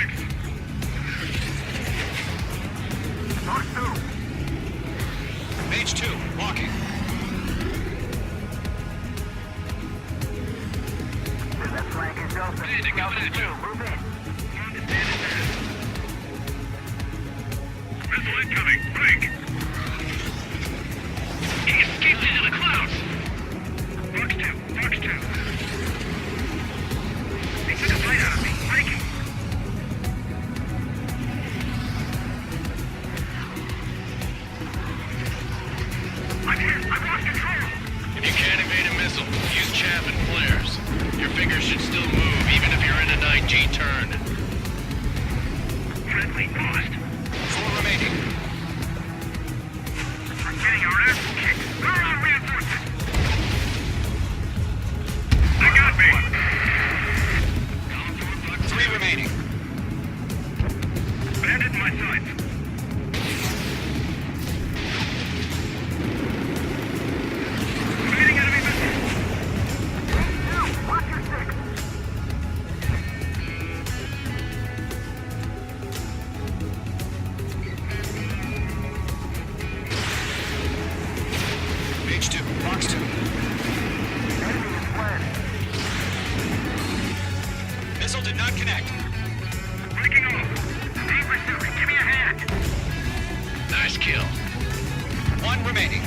Mage 2, walking. Hey, take out the 2. Move in. Missile incoming. Break. He escaped into the clouds. Fox 2. Fox 2. He took a bite out of me. Break him. I'm here. I've lost control. If you can't evade a missile, use chaff and flares. Your fingers should still move, even if you're in a 9G turn. Friendly paused. 4 remaining. We're getting our ass kicked. Where are our reinforcements? They got me. 3 remaining. Bandit in my sights. Evading enemy missile. Watch your six. Mage 2, Fox 2. Enemy is fled. Missile did not connect. Breaking off. Need pursuit. Give me a hand. Nice kill. 1 remaining.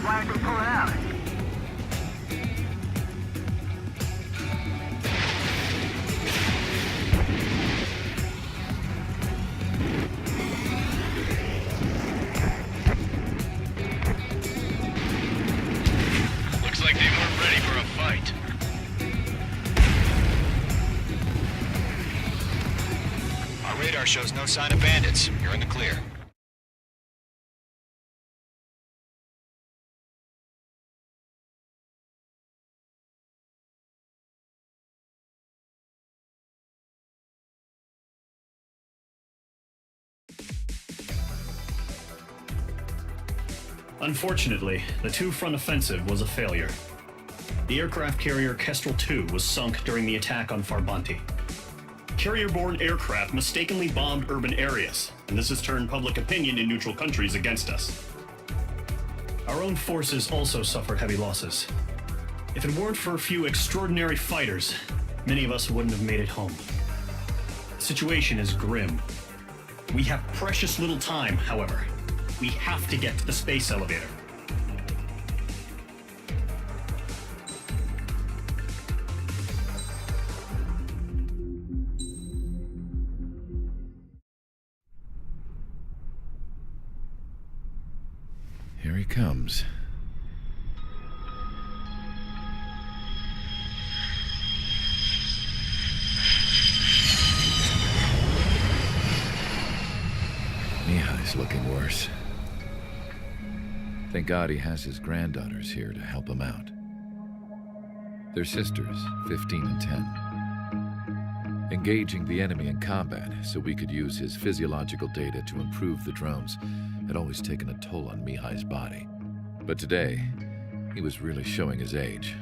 Why aren't they pulling out? Looks like they weren't ready for a fight. Our radar shows no sign of bandits. You're in the clear. Unfortunately, the two-front offensive was a failure. The aircraft carrier Kestrel II was sunk during the attack on Farbanti. Carrier-borne aircraft mistakenly bombed urban areas, and this has turned public opinion in neutral countries against us. Our own forces also suffered heavy losses. If it weren't for a few extraordinary fighters, many of us wouldn't have made it home. The situation is grim. We have precious little time, however. We have to get to the space elevator. Here he comes. worse. Thank God he has his granddaughters here to help him out. They're sisters, 15 and 10. Engaging the enemy in combat so we could use his physiological data to improve the drones had always taken a toll on Mihai's body. But today, he was really showing his age.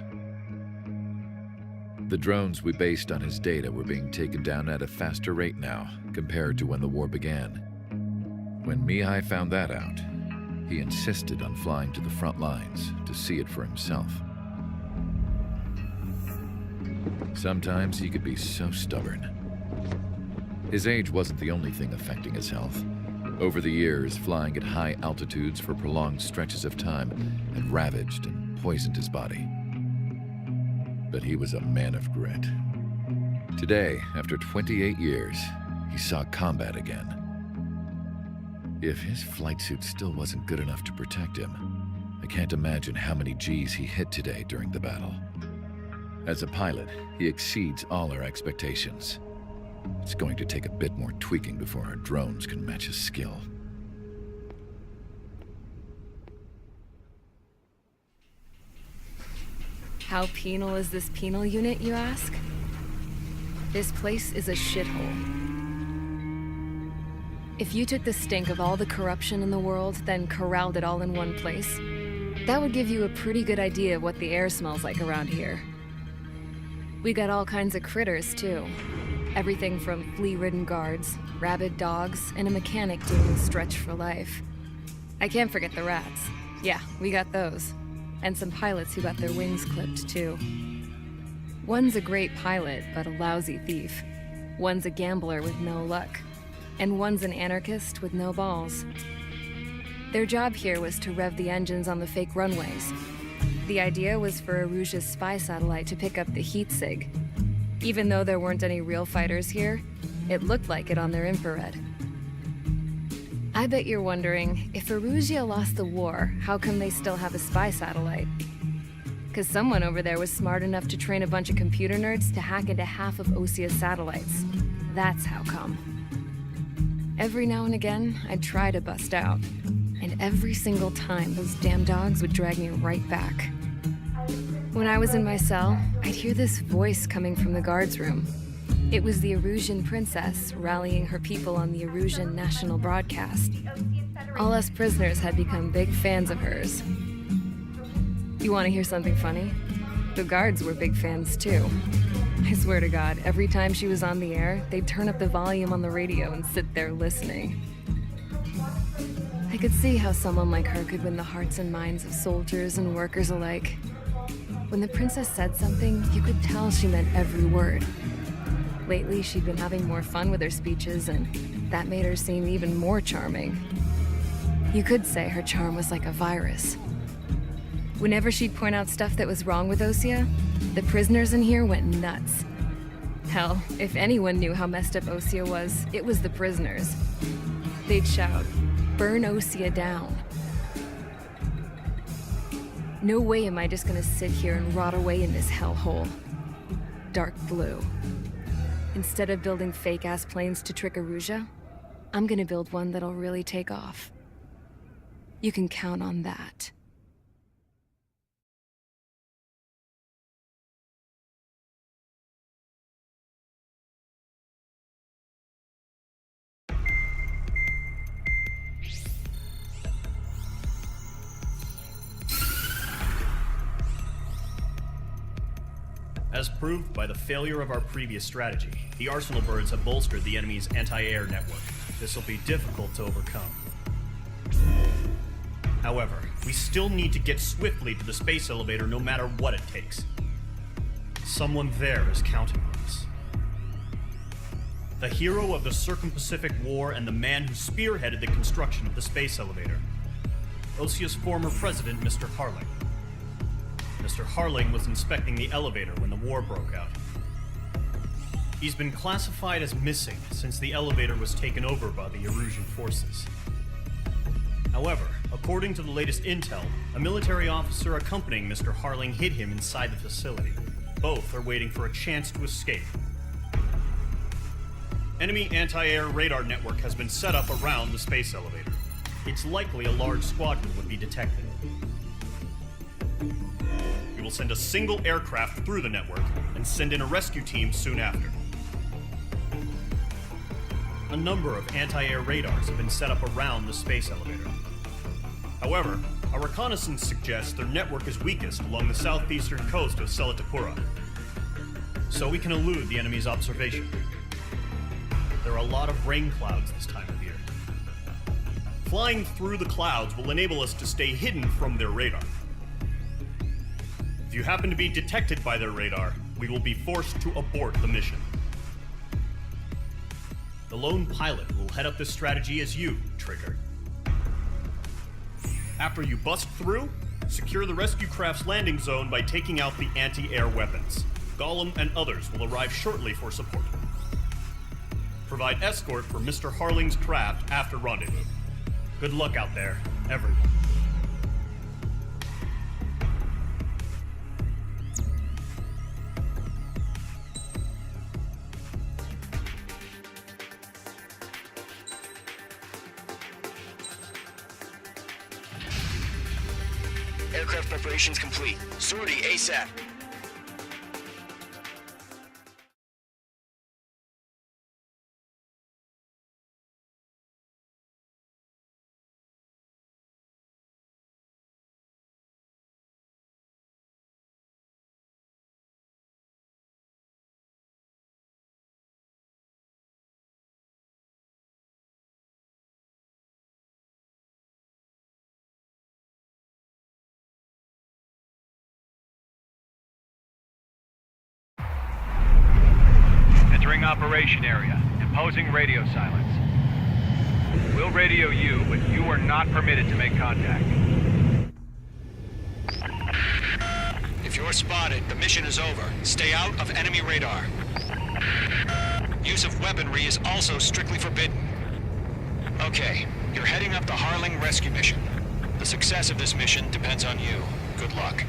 The drones we based on his data were being taken down at a faster rate now, compared to when the war began. When Mihai found that out, he insisted on flying to the front lines to see it for himself. Sometimes he could be so stubborn. His age wasn't the only thing affecting his health. Over the years, flying at high altitudes for prolonged stretches of time had ravaged and poisoned his body. But he was a man of grit. Today, after 28 years, he saw combat again. If his flight suit still wasn't good enough to protect him, I can't imagine how many G's he hit today during the battle. As a pilot, he exceeds all our expectations. It's going to take a bit more tweaking before our drones can match his skill. How penal is this penal unit, you ask? This place is a shithole. If you took the stink of all the corruption in the world, then corralled it all in one place, that would give you a pretty good idea of what the air smells like around here. We got all kinds of critters, too. Everything from flea-ridden guards, rabid dogs, and a mechanic doing the stretch for life. I can't forget the rats. Yeah, we got those. And some pilots who got their wings clipped, too. One's a great pilot, but a lousy thief. One's a gambler with no luck. And one's an anarchist with no balls. Their job here was to rev the engines on the fake runways. The idea was for Erusia's spy satellite to pick up the heat sig. Even though there weren't any real fighters here, it looked like it on their infrared. I bet you're wondering, if Erusia lost the war, how come they still have a spy satellite? Because someone over there was smart enough to train a bunch of computer nerds to hack into half of Osia's satellites. That's how come. Every now and again, I'd try to bust out. And every single time, those damn dogs would drag me right back. When I was in my cell, I'd hear this voice coming from the guards room. It was the Erusian princess rallying her people on the Erusian national broadcast. All us prisoners had become big fans of hers. You want to hear something funny? The guards were big fans too. I swear to God, every time she was on the air, they'd turn up the volume on the radio and sit there listening. I could see how someone like her could win the hearts and minds of soldiers and workers alike. When the princess said something, you could tell she meant every word. Lately, she'd been having more fun with her speeches, and that made her seem even more charming. You could say her charm was like a virus. Whenever she'd point out stuff that was wrong with Osia, the prisoners in here went nuts. Hell, if anyone knew how messed up Osia was, it was the prisoners. They'd shout, "Burn Osia down." No way am I just gonna sit here and rot away in this hellhole. Dark blue. Instead of building fake-ass planes to trick Erusia, I'm gonna build one that'll really take off. You can count on that. As proved by the failure of our previous strategy, the Arsenal birds have bolstered the enemy's anti-air network. This will be difficult to overcome. However, we still need to get swiftly to the space elevator no matter what it takes. Someone there is counting on us. The hero of the Circum-Pacific War and the man who spearheaded the construction of the space elevator. Osia's former president, Mr. Harling. Mr. Harling was inspecting the elevator when the war broke out. He's been classified as missing since the elevator was taken over by the Erusian forces. However, according to the latest intel, a military officer accompanying Mr. Harling hid him inside the facility. Both are waiting for a chance to escape. Enemy anti-air radar network has been set up around the space elevator. it's likely a large squadron would be detected. We will send a single aircraft through the network and send in a rescue team soon after. A number of anti-air radars have been set up around the space elevator. However, our reconnaissance suggests their network is weakest along the southeastern coast of Selatapura, so we can elude the enemy's observation. There are a lot of rain clouds this time of year. Flying through the clouds will enable us to stay hidden from their radar. If you happen to be detected by their radar, we will be forced to abort the mission. The lone pilot will head up this strategy as you, Trigger. After you bust through, secure the rescue craft's landing zone by taking out the anti-air weapons. Gollum and others will arrive shortly for support. Provide escort for Mr. Harling's craft after rendezvous. Good luck out there, everyone. Aircraft preparations complete. Sortie ASAP. Entering operation area. Imposing radio silence. We'll radio you, but you are not permitted to make contact. If you're spotted, the mission is over. Stay out of enemy radar. Use of weaponry is also strictly forbidden. Okay, you're heading up the Harling rescue mission. The success of this mission depends on you. Good luck.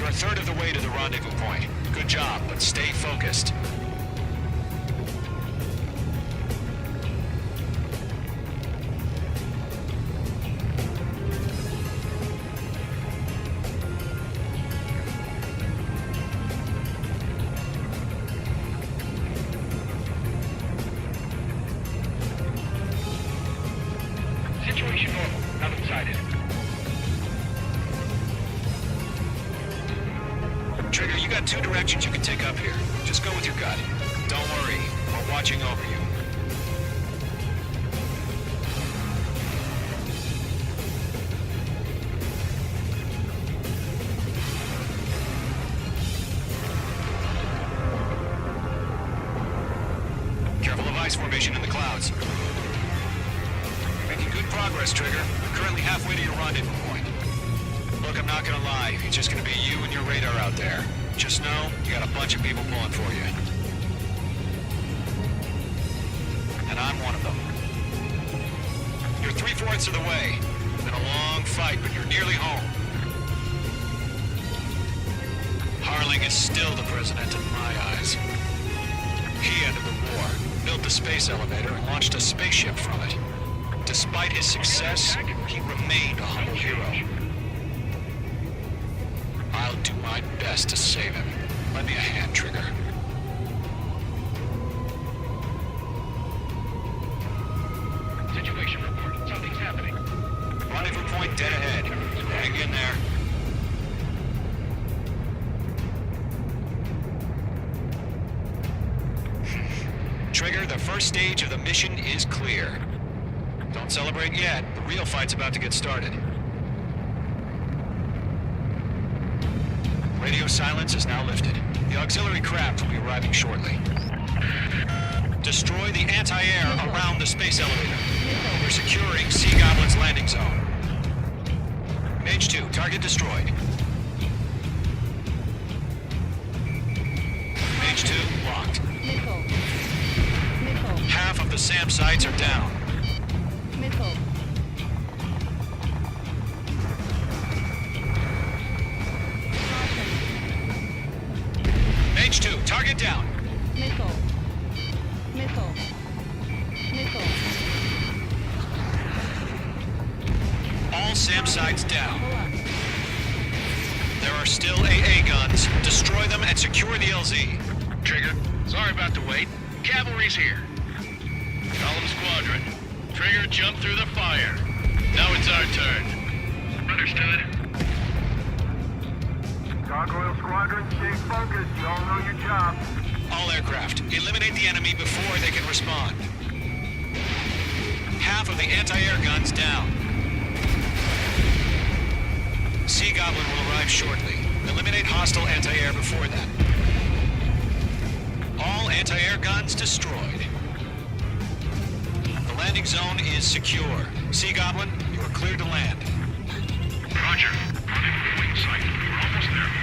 A third of the way to the rendezvous point. Good job, but stay focused. Situation normal. Nothing sighted. Trigger, you got two directions you can take up here. Just go with your gut. Don't worry, we're watching over you. Careful of ice formation in the clouds. You're making good progress, Trigger. You're currently halfway to your rendezvous point. Look, I'm not gonna lie. It's just gonna be you and your radar out there. Just know, you got a bunch of people pulling for you. And I'm one of them. You're 3/4 of the way. It's been a long fight, but you're nearly home. Harling is still the president in my eyes. He ended the war, built the space elevator, and launched a spaceship from it. Despite his success, he remained a humble hero. I'll do my best to save him. Lend me a hand, Trigger. Situation report. Something's happening. Rendezvous point dead ahead. Hang in there. Trigger, the first stage of the mission is clear. Don't celebrate yet. The real fight's about to get started. Radio silence is now lifted. The auxiliary craft will be arriving shortly. Destroy the anti-air around the space elevator. We're securing Sea Goblin's landing zone. Mage 2, target destroyed. Mage 2, locked. Missile. Missile. Half of the SAM sites are down. Missile. Mage 2, target down. Missile. Missile. Missile. All SAM sites down. There are still AA guns. Destroy them and secure the LZ. Trigger, sorry about the wait. Cavalry's here. Column Squadron. Trigger, jump through the fire. Now it's our turn. Understood. Gargoyle Squadron, stay focused. You all know your job. All aircraft, eliminate the enemy before they can respond. Half of the anti-air guns down. Sea Goblin will arrive shortly. Eliminate hostile anti-air before that. All anti-air guns destroyed. The landing zone is secure. Sea Goblin, you are cleared to land. Roger. Running the wing sight. We're almost there.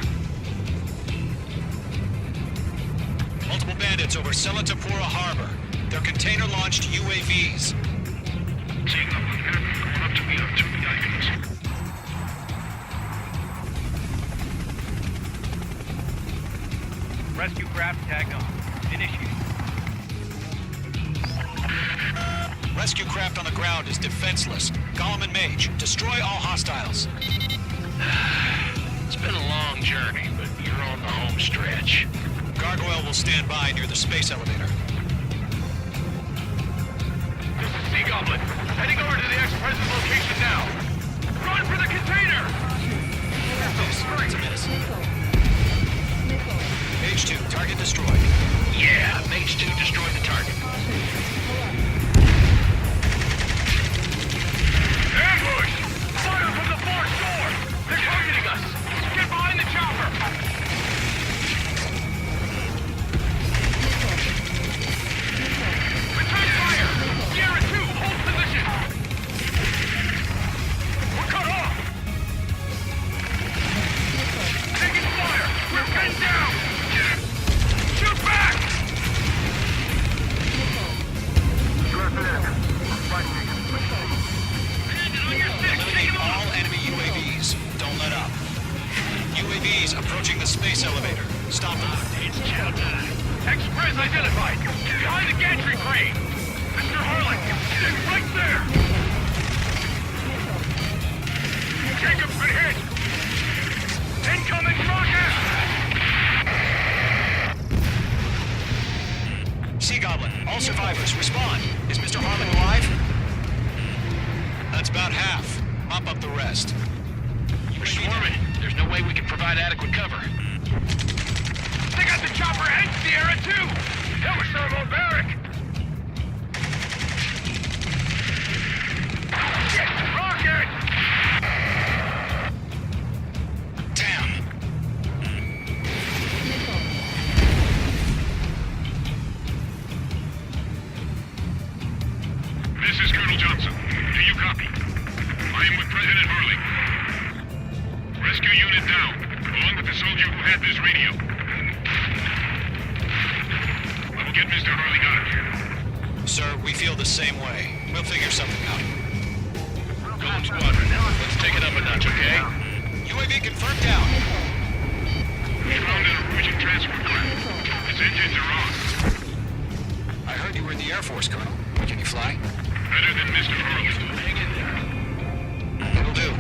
Multiple bandits over Selatapura Harbor. They're container-launched UAVs. Seeing them on here. Going up to meet up 2 VIPs. Rescue craft tagged on. Initiate. Rescue craft on the ground is defenseless. Gollum and Mage, destroy all hostiles. It's been a long journey, but you're on the home stretch. Gargoyle will stand by near the space elevator. This is Sea Goblin. Heading over to the ex-president's location now. Run for the container! It's a miss. Mage 2, target destroyed. Yeah, Mage 2 destroyed the target. Ambush! Fire from the far shore! They're targeting us! Get behind the chopper! Return fire! Sierra 2, hold position! We're cut off! Taking fire! We're pinned down! Shoot back! Eliminate all enemy UAVs. Don't let up. UAVs approaching the space elevator. Stop them. It's chow time. Express identified. Behind the gantry crane. Mr. Harlan, it's right there. Jacob's been hit. Incoming rocket! Sea Goblin, all survivors, respond. Is Mr. Harlan alive? That's about half. Mop up the rest. We're swarming. There's no way we can provide adequate cover. They got the chopper and Sierra, too! That was thermobaric! Rocket! Damn! This is Colonel Johnson. Do you copy? I am with President Harley. Rescue unit down, along with the soldier who had this radio. I will get Mr. Harley out of here. Sir, we feel the same way. We'll figure something out. Golem Squadron, let's take it up a notch, okay? UAV confirmed down. We found an Norwegian transport craft. Its engines are on. I heard you were in the Air Force, Colonel. Can you fly? Better than Mr. Harley. Hang in there. It'll do.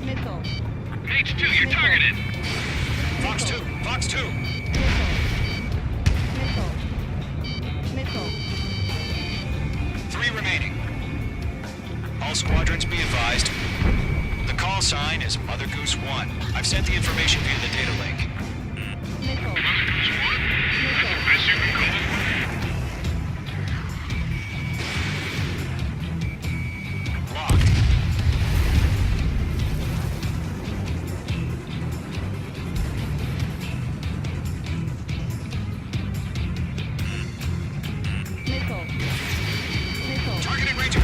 Missile. Mage 2, you're targeted. Fox 2, Fox 2. Missile. Missile. 3 remaining. All squadrons be advised. The call sign is Mother Goose 1. I've sent the information via the data link. Missile. Mother Goose 1? That's the best you can call it. Locked. Missile. Missile. Targeting range of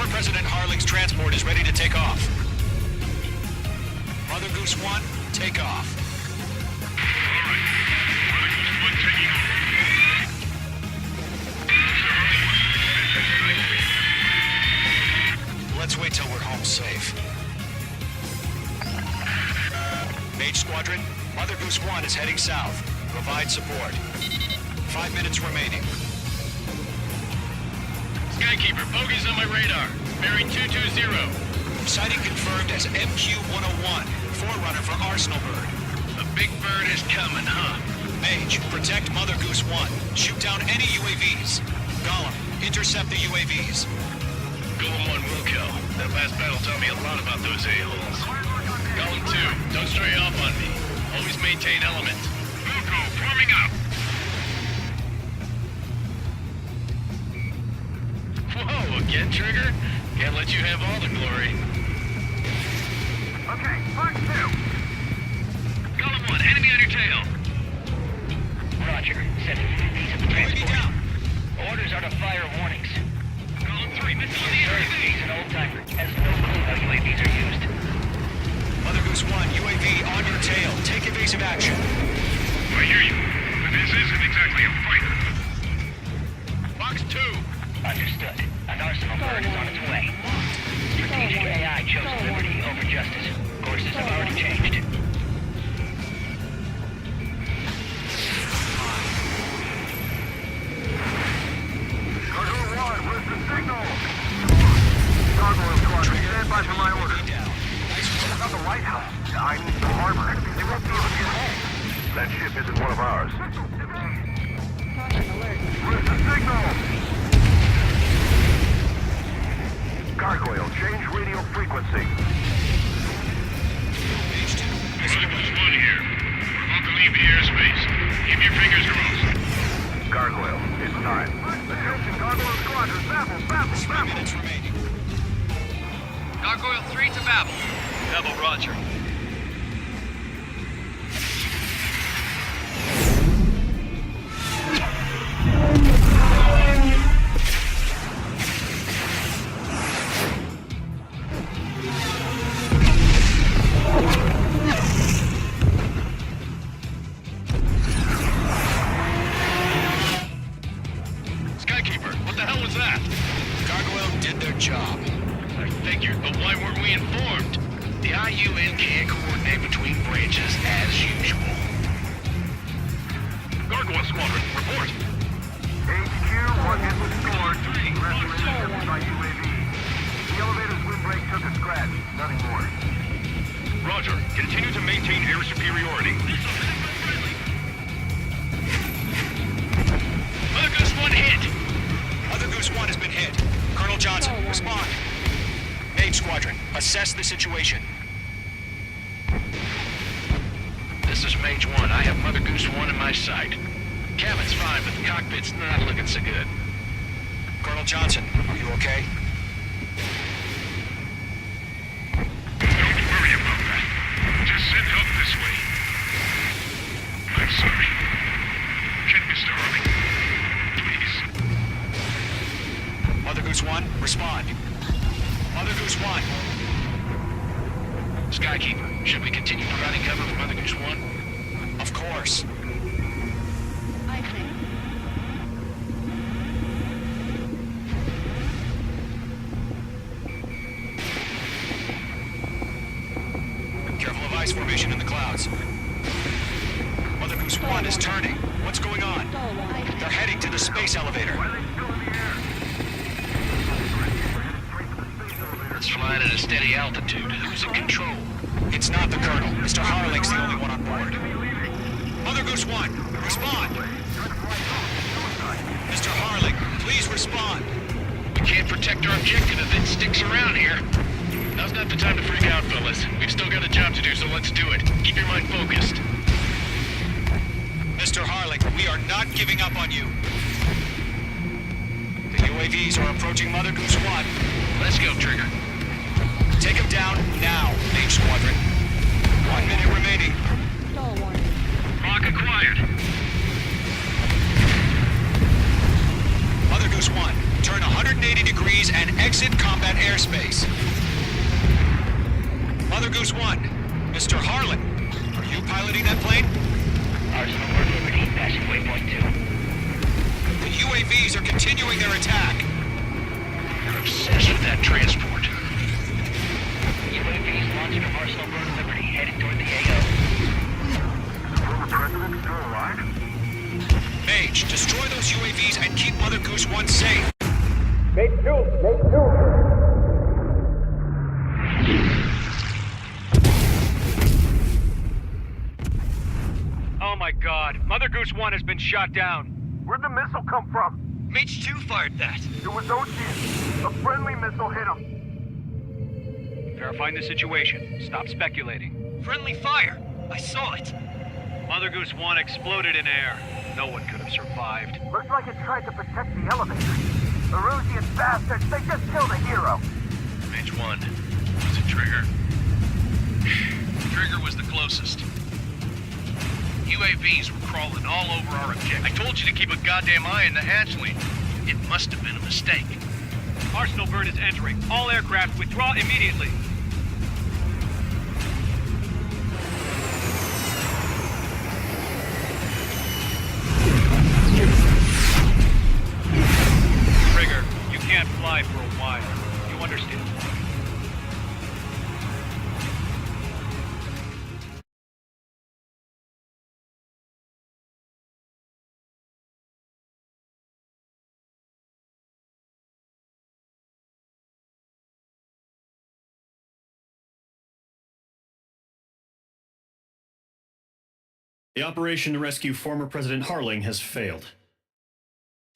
Former President Harling's transport is ready to take off. Mother Goose 1, take off. Let's wait till we're home safe. Mage Squadron, Mother Goose 1 is heading south. Provide support. 5 minutes remaining. Skykeeper, bogeys on my radar. Bearing 220. Sighting confirmed as MQ-101, forerunner for Arsenal Bird. A big bird is coming, huh? Mage, protect Mother Goose 1. Shoot down any UAVs. Gollum, intercept the UAVs. Golem 1 will kill. That last battle taught me a lot about those a-holes. Golem 2, don't stray off on me. Always maintain element. Wilco, forming up. Whoa, again, Trigger? Can't let you have all the glory. Okay, Fox 2. Golem 1, enemy on your tail. Roger. Sending UAVs at the transport. Orders are to fire warnings. Golem 3, missile on the enemy. He's an old-timer. Has no clue how UAVs are used. Mother Goose 1, UAV on your tail. Take evasive action. I hear you, but this isn't exactly a fighter. Fox 2. Understood. An Arsenal bird is on its way. Strategic AI chose liberty over justice. Courses have already changed. Cargo 1, where's the signal? Gargoyle Squadron, stand by for my order. It's not the White House. I need the harbor. They won't be able to get home. That ship isn't one of ours. Where's the signal? Gargoyle, change radio frequency. Mother Goose 1 here. We're about to leave the airspace. Keep your fingers crossed. Gargoyle, it's time. Attention, Gargoyle Squadron. Babel, Babel, 3 minutes remaining. Gargoyle 3 to Babel. Double Roger. Skykeeper, what the hell was that? Gargoyle did their job. I figured, but why weren't we informed? The IUN can't coordinate between branches as usual. Gargoyle Squadron, report. HQ, one hit was scored. Restoration by UAV. The elevator's windbreak took a scratch. Nothing more. Roger. Continue to maintain air superiority. Mother Goose 1 hit! Mother Goose 1 has been hit. Colonel Johnson, respond. Mage Squadron, assess the situation. This is Mage 1. I have Mother Goose 1 in my sight. Cabin's fine, but the cockpit's not looking so good. Colonel Johnson, are you okay? Don't worry about that. Just send help this way. I'm sorry. Get Mr. Harling. Please. Mother Goose 1, respond. Mother Goose 1. Skykeeper, should we continue providing cover for Mother Goose 1? Of course. Careful of ice formation in the clouds. Mother Goose 1 is turning. What's going on? They're heading to the space elevator. It's flying at a steady altitude. Who's in control? It's not the Colonel. Mr. Harling's the only one on board. Mother Goose 1, respond! Mr. Harling, please respond. We can't protect our objective if it sticks around here. Now's not the time to freak out, fellas. We've still got a job to do, so let's do it. Keep your mind focused. Mr. Harling, we are not giving up on you. The UAVs are approaching Mother Goose 1. Let's go, Trigger. Take him down now, Mage Squadron. 1 minute remaining. Lock acquired. Mother Goose 1, Turn 180 degrees and exit combat airspace. Mother Goose 1, Mr. Harlan, are you piloting that plane? Arsenal Bird Liberty, passing waypoint 2. The UAVs are continuing their attack. You're obsessed with that transport. UAVs launched from Arsenal Bird Liberty, headed toward the AO. Will the president still alive? Mage, destroy those UAVs and keep Mother Goose 1 safe. Mage 2! Mage 2! Oh my god, Mother Goose 1 has been shot down. Where'd the missile come from? Mage 2 fired that. It was Ocean. A friendly missile hit him. Verifying the situation. Stop speculating. Friendly fire. I saw it. Mother Goose 1 exploded in air. No one could have survived. Looks like it tried to protect the elevator. Erusian bastards, they just killed a hero. Mage 1. Was it Trigger? Trigger was the closest. UAVs were crawling all over our objective. I told you to keep a goddamn eye on the hatchling. It must have been a mistake. Arsenal Bird is entering. All aircraft withdraw immediately. Trigger, you can't fly for a while. You understand? The operation to rescue former President Harling has failed.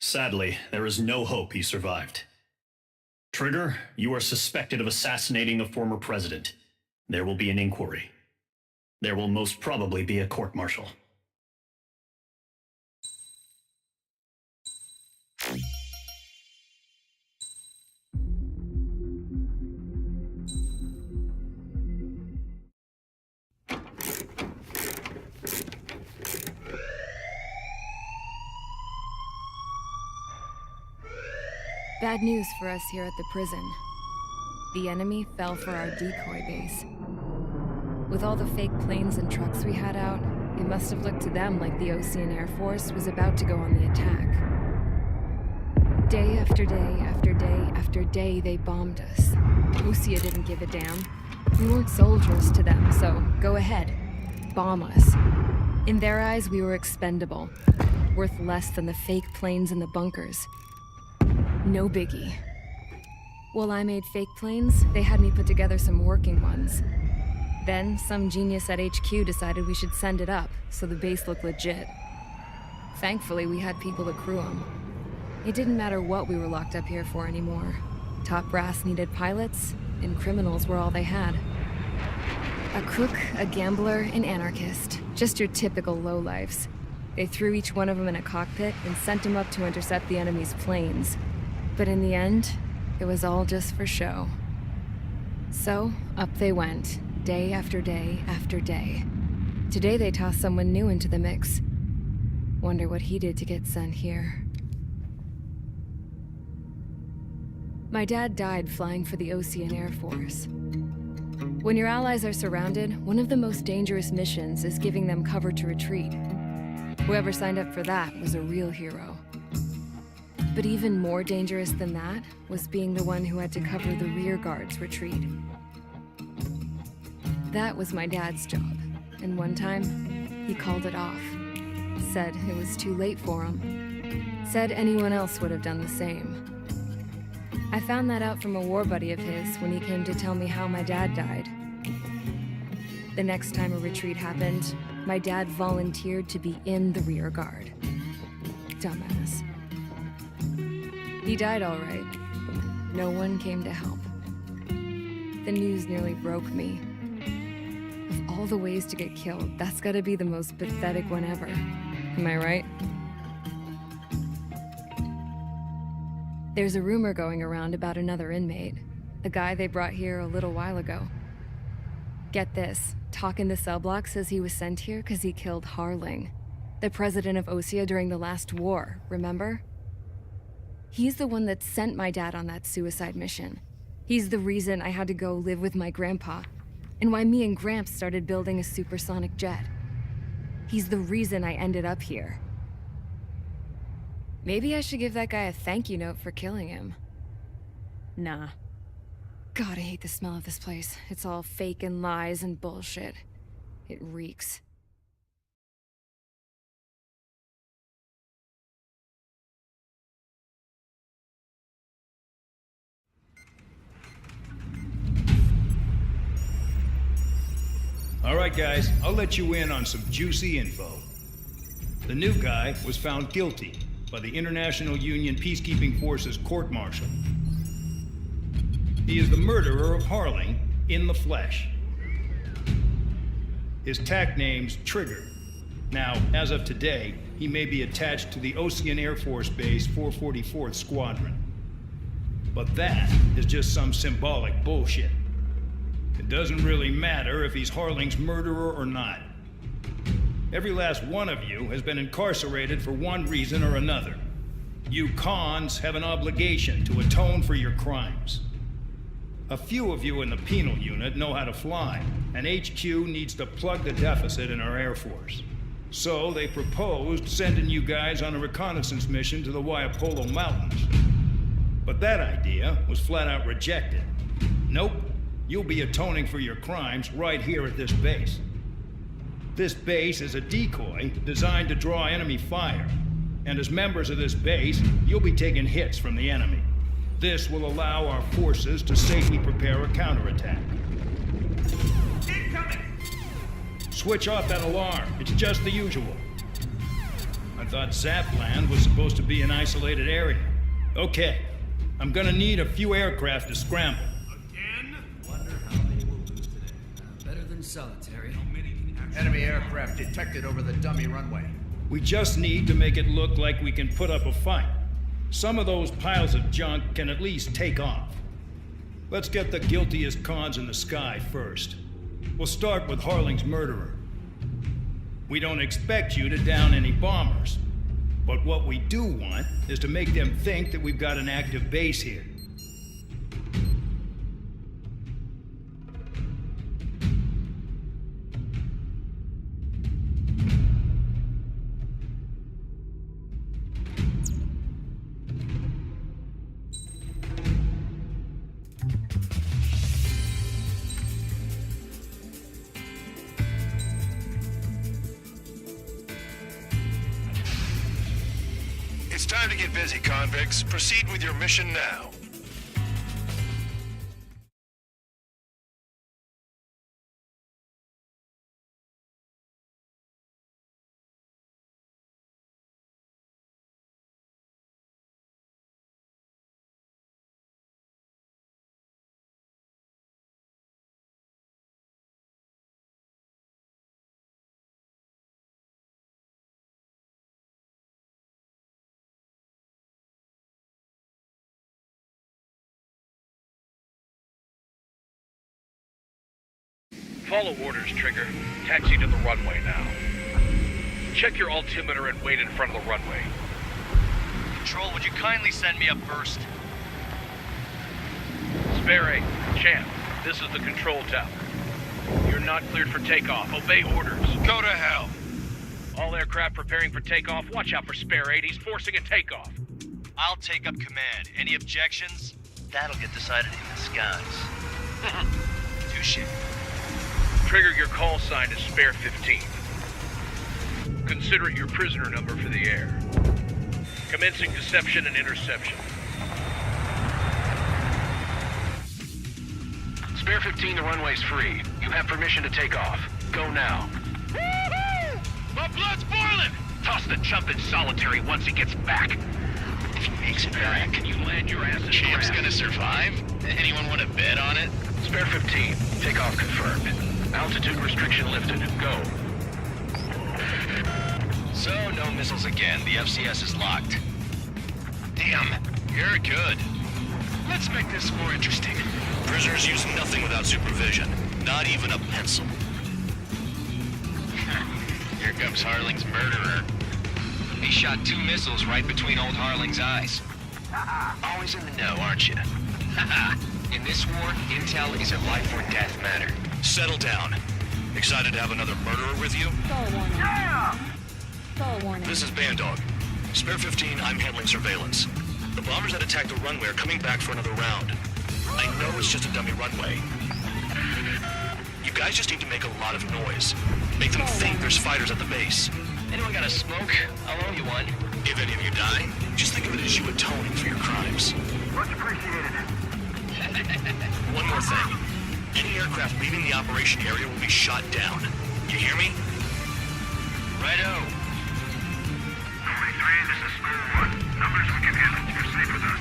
Sadly, there is no hope he survived. Trigger, you are suspected of assassinating the former president. There will be an inquiry. There will most probably be a court-martial. Bad news for us here at the prison. The enemy fell for our decoy base. With all the fake planes and trucks we had out, it must have looked to them like the Osean Air Force was about to go on the attack. Day after day after day after day, they bombed us. Osea didn't give a damn. We weren't soldiers to them, so go ahead. Bomb us. In their eyes, we were expendable. Worth less than the fake planes in the bunkers. No biggie. While I made fake planes, they had me put together some working ones. Then, some genius at HQ decided we should send it up, so the base looked legit. Thankfully, we had people to crew them. It didn't matter what we were locked up here for anymore. Top brass needed pilots, and criminals were all they had. A crook, a gambler, an anarchist. Just your typical lowlifes. They threw each one of them in a cockpit and sent them up to intercept the enemy's planes. But in the end, it was all just for show. So, up they went, day after day after day. Today they tossed someone new into the mix. Wonder what he did to get sent here. My dad died flying for the Osean Air Force. When your allies are surrounded, one of the most dangerous missions is giving them cover to retreat. Whoever signed up for that was a real hero. But even more dangerous than that was being the one who had to cover the rear guard's retreat. That was my dad's job, and one time, he called it off. Said it was too late for him. Said anyone else would have done the same. I found that out from a war buddy of his when he came to tell me how my dad died. The next time a retreat happened, my dad volunteered to be in the rear guard. Dumbass. He died all right. No one came to help. The news nearly broke me. Of all the ways to get killed, that's gotta be the most pathetic one ever. Am I right? There's a rumor going around about another inmate. A guy they brought here a little while ago. Get this, Talk in the cell block says he was sent here because he killed Harling, the president of Osea during the last war, remember? He's the one that sent my dad on that suicide mission. He's the reason I had to go live with my grandpa, and why me and Gramps started building a supersonic jet. He's the reason I ended up here. Maybe I should give that guy a thank you note for killing him. Nah. God, I hate the smell of this place. It's all fake and lies and bullshit. It reeks. All right, guys, I'll let you in on some juicy info. The new guy was found guilty by the International Union Peacekeeping Forces court-martial. He is the murderer of Harling in the flesh. His TAC name's Trigger. Now, as of today, he may be attached to the Ocean Air Force Base 444th Squadron. But that is just some symbolic bullshit. It doesn't really matter if he's Harling's murderer or not. Every last one of you has been incarcerated for one reason or another. You cons have an obligation to atone for your crimes. A few of you in the penal unit know how to fly, and HQ needs to plug the deficit in our Air Force. So they proposed sending you guys on a reconnaissance mission to the Waiapolo Mountains. But that idea was flat out rejected. Nope, you'll be atoning for your crimes right here at this base. This base is a decoy designed to draw enemy fire, and as members of this base, you'll be taking hits from the enemy. This will allow our forces to safely prepare a counterattack. Incoming! Switch off that alarm. It's just the usual. I thought Zapland was supposed to be an isolated area. Okay, I'm gonna need a few aircraft to scramble. Again? Wonder how many will lose today. Better than solitary. Enemy aircraft detected over the dummy runway. We just need to make it look like we can put up a fight. Some of those piles of junk can at least take off. Let's get the guiltiest cons in the sky first. We'll start with Harling's murderer. We don't expect you to down any bombers, but what we do want is to make them think that we've got an active base here. It's time to get busy, convicts. Proceed with your mission now. Follow orders, Trigger. Taxi to the runway now. Check your altimeter and wait in front of the runway. Control, would you kindly send me up first? Spare 8, Champ, this is the control tower. You're not cleared for takeoff. Obey orders. Go to hell. All aircraft preparing for takeoff. Watch out for Spare 8. He's forcing a takeoff. I'll take up command. Any objections? That'll get decided in the skies. Touche. Trigger, your call sign is Spare 15. Consider it your prisoner number for the air. Commencing deception and interception. Spare 15, the runway's free. You have permission to take off. Go now. Woo-hoo! My blood's boiling! Toss the chump in solitary once he gets back. If he makes it back, can you land your ass in Champ's gonna survive? Anyone want to bet on it? Spare 15, takeoff confirmed. Altitude restriction lifted. Go. So, no missiles again. The FCS is locked. Damn, you're good. Let's make this more interesting. Prisoners use nothing without supervision. Not even a pencil. Here comes Harling's murderer. He shot 2 missiles right between old Harling's eyes. Always in the know, aren't you? In this war, intel is a life or death matter. Settle down. Excited to have another murderer with you? Yeah! This is Bandog. Spare 15, I'm handling surveillance. The bombers that attacked the runway are coming back for another round. I know it's just a dummy runway. You guys just need to make a lot of noise. Make them think there's fighters at the base. Anyone got a smoke? I'll owe you one. If any of you die, just think of it as you atoning for your crimes. Much appreciated. One more thing. Any aircraft leaving the operation area will be shot down. You hear me? Righto. 23, this is School 1. Numbers we can handle. You're safe with us.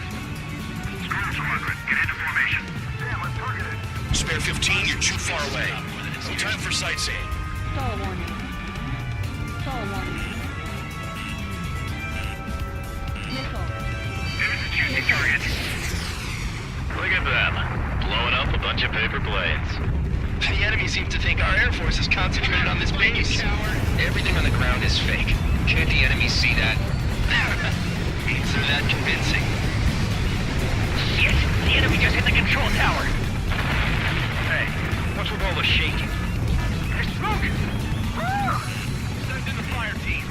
School 200, get into formation. Damn, let's target it. Spare 15, you're too far away. No time for sightseeing. Stall warning. Stall warning. Missile. There's a juicy target. Look at them, blowing up a bunch of paper planes. The enemy seems to think our Air Force is concentrated on this base. Everything on the ground is fake. Can't the enemy see that? Means they're that convincing. Shit! The enemy just hit the control tower! Hey, what's with all the shaking? There's smoke! Send in the fire team.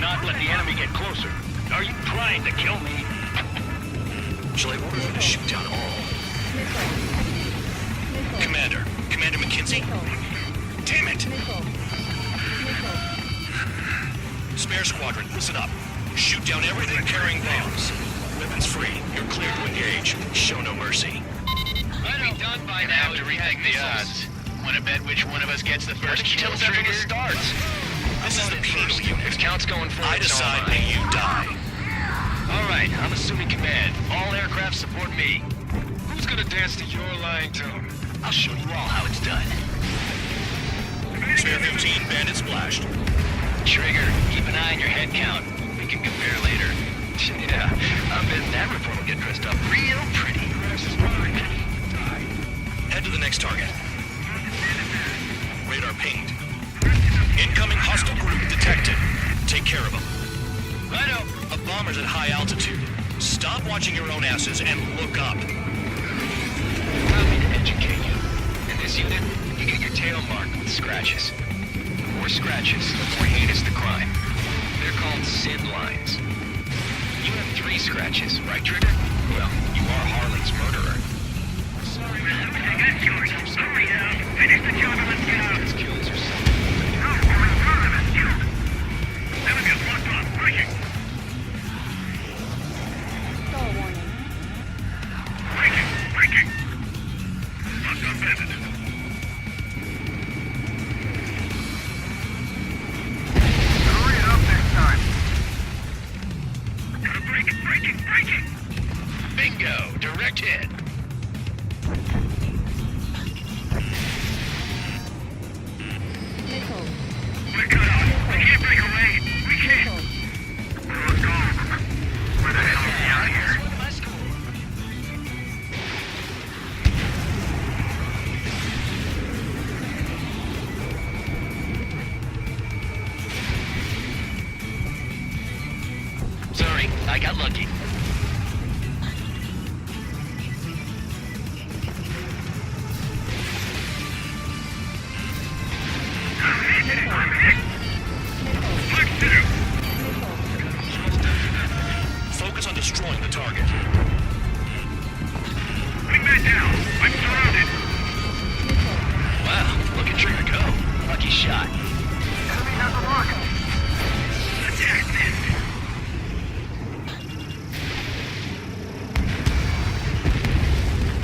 Not let the enemy get closer. Are you trying to kill me? Shall I order you to shoot down all? Commander McKinsey? Damn it! Spare squadron, listen up. Shoot down everything carrying bombs. Weapons free. You're clear to engage. Show no mercy. Might be done by now. Have to rethink the odds. Want to bet which one of us gets the first kill Tell us after trigger? the starts. This is the first unit. If count's going forward, I decide when you die. All right, I'm assuming command. All aircraft support me. Who's gonna dance to your lying tune? I'll show you all how it's done. Spare 15, bandit splashed. Trigger, keep an eye on your head count. We can compare later. Yeah, I bet that report will get dressed up real pretty. Head to the next target. Radar pinged. Incoming hostile group detected. Take care of them. Righto. A bomber's at high altitude. Stop watching your own asses and look up. Allow me to educate you. In this unit, you get your tail marked with scratches. The more scratches, the more heinous the crime. They're called SID lines. You have 3 scratches, right, Trigger? Well, you are Harling's murderer. Sorry, man. I got yours. Hurry up. Finish the job and let's get out. Let's kill yourself. No, we're in front of us. Killed. Never get locked on. Breaking. Stall warning. Breaking. Locked on bandit. Hurry it up next time. Breaking. Bingo, direct hit. Missile. We're cut off. We can't break away. We can't. Let's go. Where the hell is he out here? Sorry, I got lucky. Focus on destroying the target. Bring that down. I'm surrounded. Wow, look at Trigger go. Lucky shot. Enemy has a rocket. Attack this.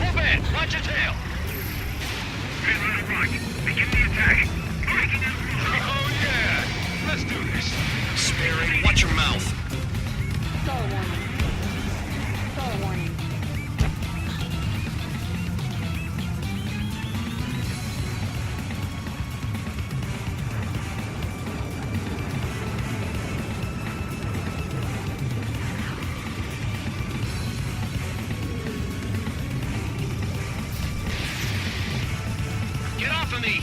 Move in, watch your tail. Get on the rocket. Begin the attack. Breaking and rolling. Oh yeah, let's do this. Sparing, watch your mouth. Stall warning. Stall warning. Get off of me.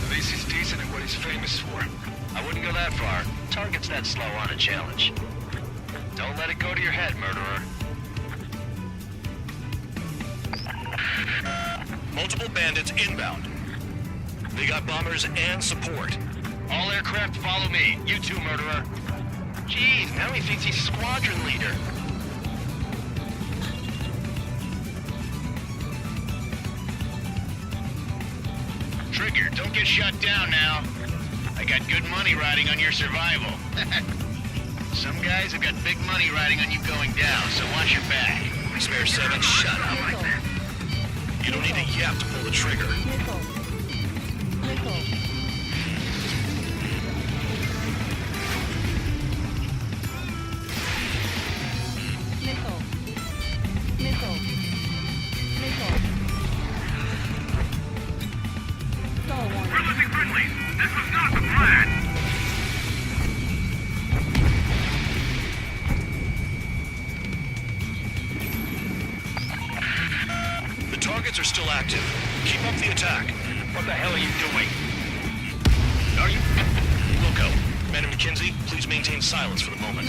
At least he's decent at what he's famous for. I wouldn't go that far. slow on a challenge. Don't let it go to your head, murderer. Multiple bandits inbound. They got bombers and support. All aircraft follow me. You too, murderer. Jeez, now he thinks he's squadron leader. Trigger, don't get shut down now. I got good money riding on your survival. Some guys have got big money riding on you going down, so watch your back. Spare 7, shut up. You don't need a yap to pull the trigger. We're losing friendlies. This was not the plan. The targets are still active. Keep up the attack. What the hell are you doing? Are you? Wilco, Madam McKenzie, please maintain silence for the moment.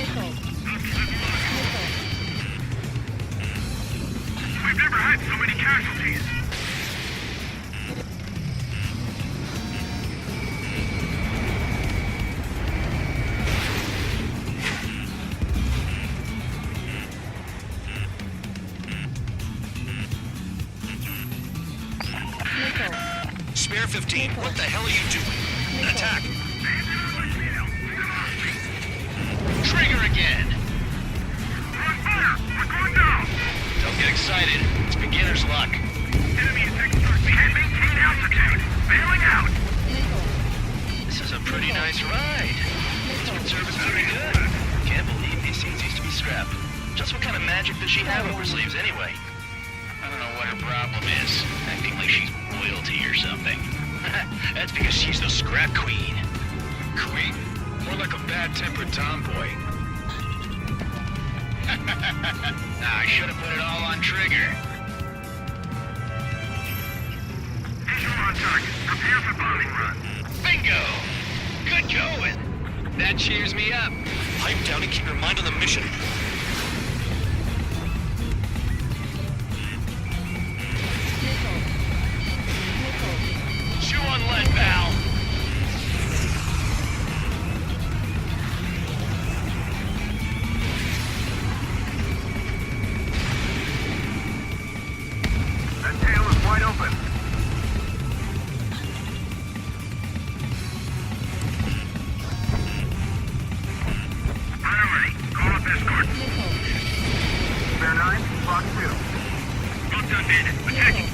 We've never had so many casualties. Spare 15, what the hell are you doing? Attack! Trigger again! On fire! We're going down! Don't get excited. It's beginner's luck. Enemy is experts. We can't maintain altitude. Bailing out! This is a pretty nice ride. This service is pretty good. Can't believe these things used to be scrapped. Just what kind of magic does she have up her sleeves anyway? I don't know what her problem is. Acting like she's royalty or something. That's because she's the scrap queen. Queen? More like a bad-tempered tomboy. I should have put it all on Trigger. Visual on target. Prepare for bombing run. Bingo! Good going. That cheers me up. Pipe down and keep your mind on the mission. Chew on lead, pal. That tail is wide open. Primary, call up escort. Spare 9, Fox 2. Well done, bandit. Attacking.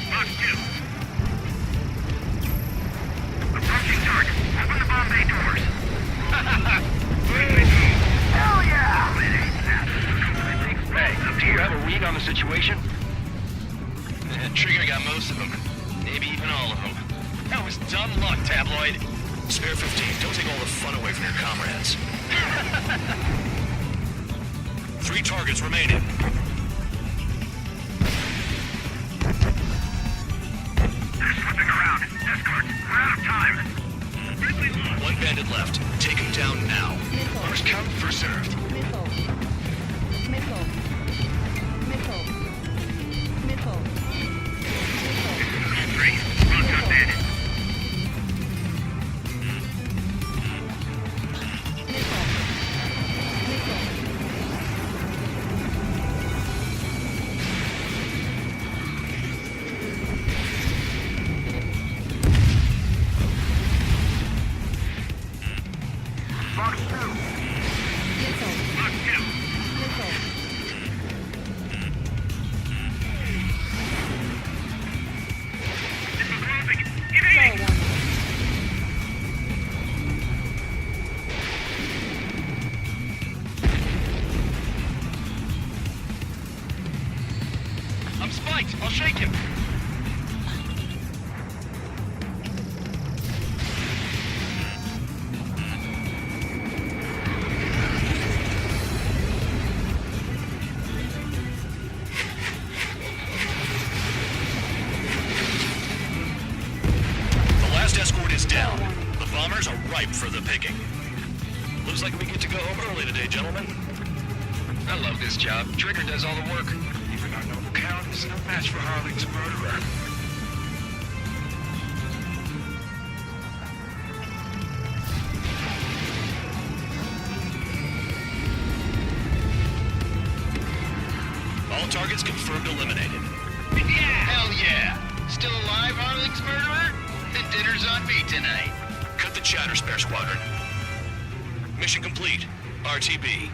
Fox 2. Approaching target. Open the bomb bay doors. Hell yeah! Hey, do you have a read on the situation? Trigger got most of them. Maybe even all of them. That was dumb luck, Tabloid. Spare 15, don't take all the fun away from your comrades. 3 targets remaining. They're slipping around. Escort, we're out of time. 1 bandit left. Take him down now. First come, first served. Three, well done, bandit. Fox 2. Fox 2. This is moving. Give is down. The bombers are ripe for the picking. Looks like we get to go home early today, gentlemen. I love this job. Trigger does all the work. Even our noble count is no match for Harling's murderer. All targets confirmed eliminated. Yeah! Hell yeah! Still alive, Harling's murderer? Then dinner's on me tonight. Cut the chatter, Spare Squadron. Mission complete. RTB.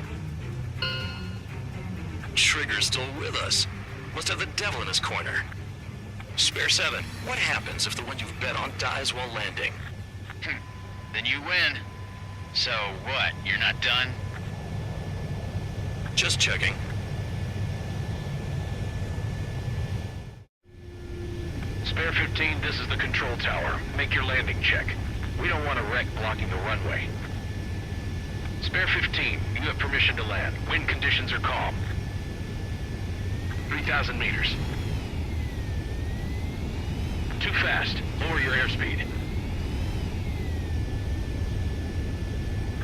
Trigger's still with us. Must have the devil in his corner. Spare 7, what happens if the one you've bet on dies while landing? Then you win. So what, you're not done? Just checking. Spare 15, this is the control tower. Make your landing check. We don't want a wreck blocking the runway. Spare 15, you have permission to land. Wind conditions are calm. 3,000 meters. Too fast. Lower your airspeed.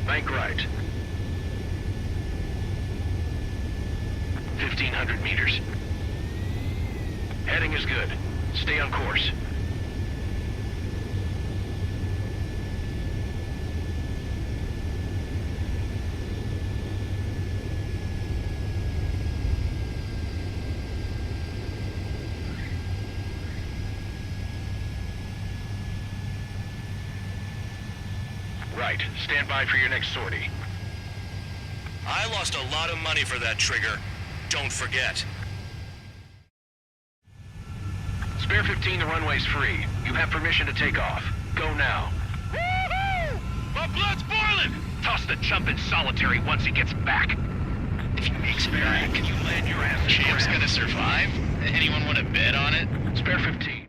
Bank right. 1,500 meters. Heading is good. Stay on course. Right. Stand by for your next sortie. I lost a lot of money for that, Trigger. Don't forget. Spare 15, the runway's free. You have permission to take off. Go now. Woohoo! My blood's boiling! Toss the chump in solitary once he gets back. If he makes it back, can you land your ass? Champ's gonna survive? Anyone want to bet on it? Spare 15.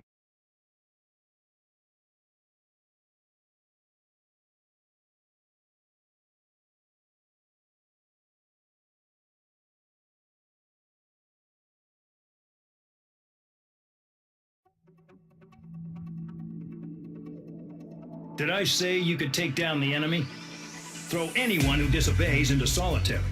Did I say you could take down the enemy? Throw anyone who disobeys into solitary.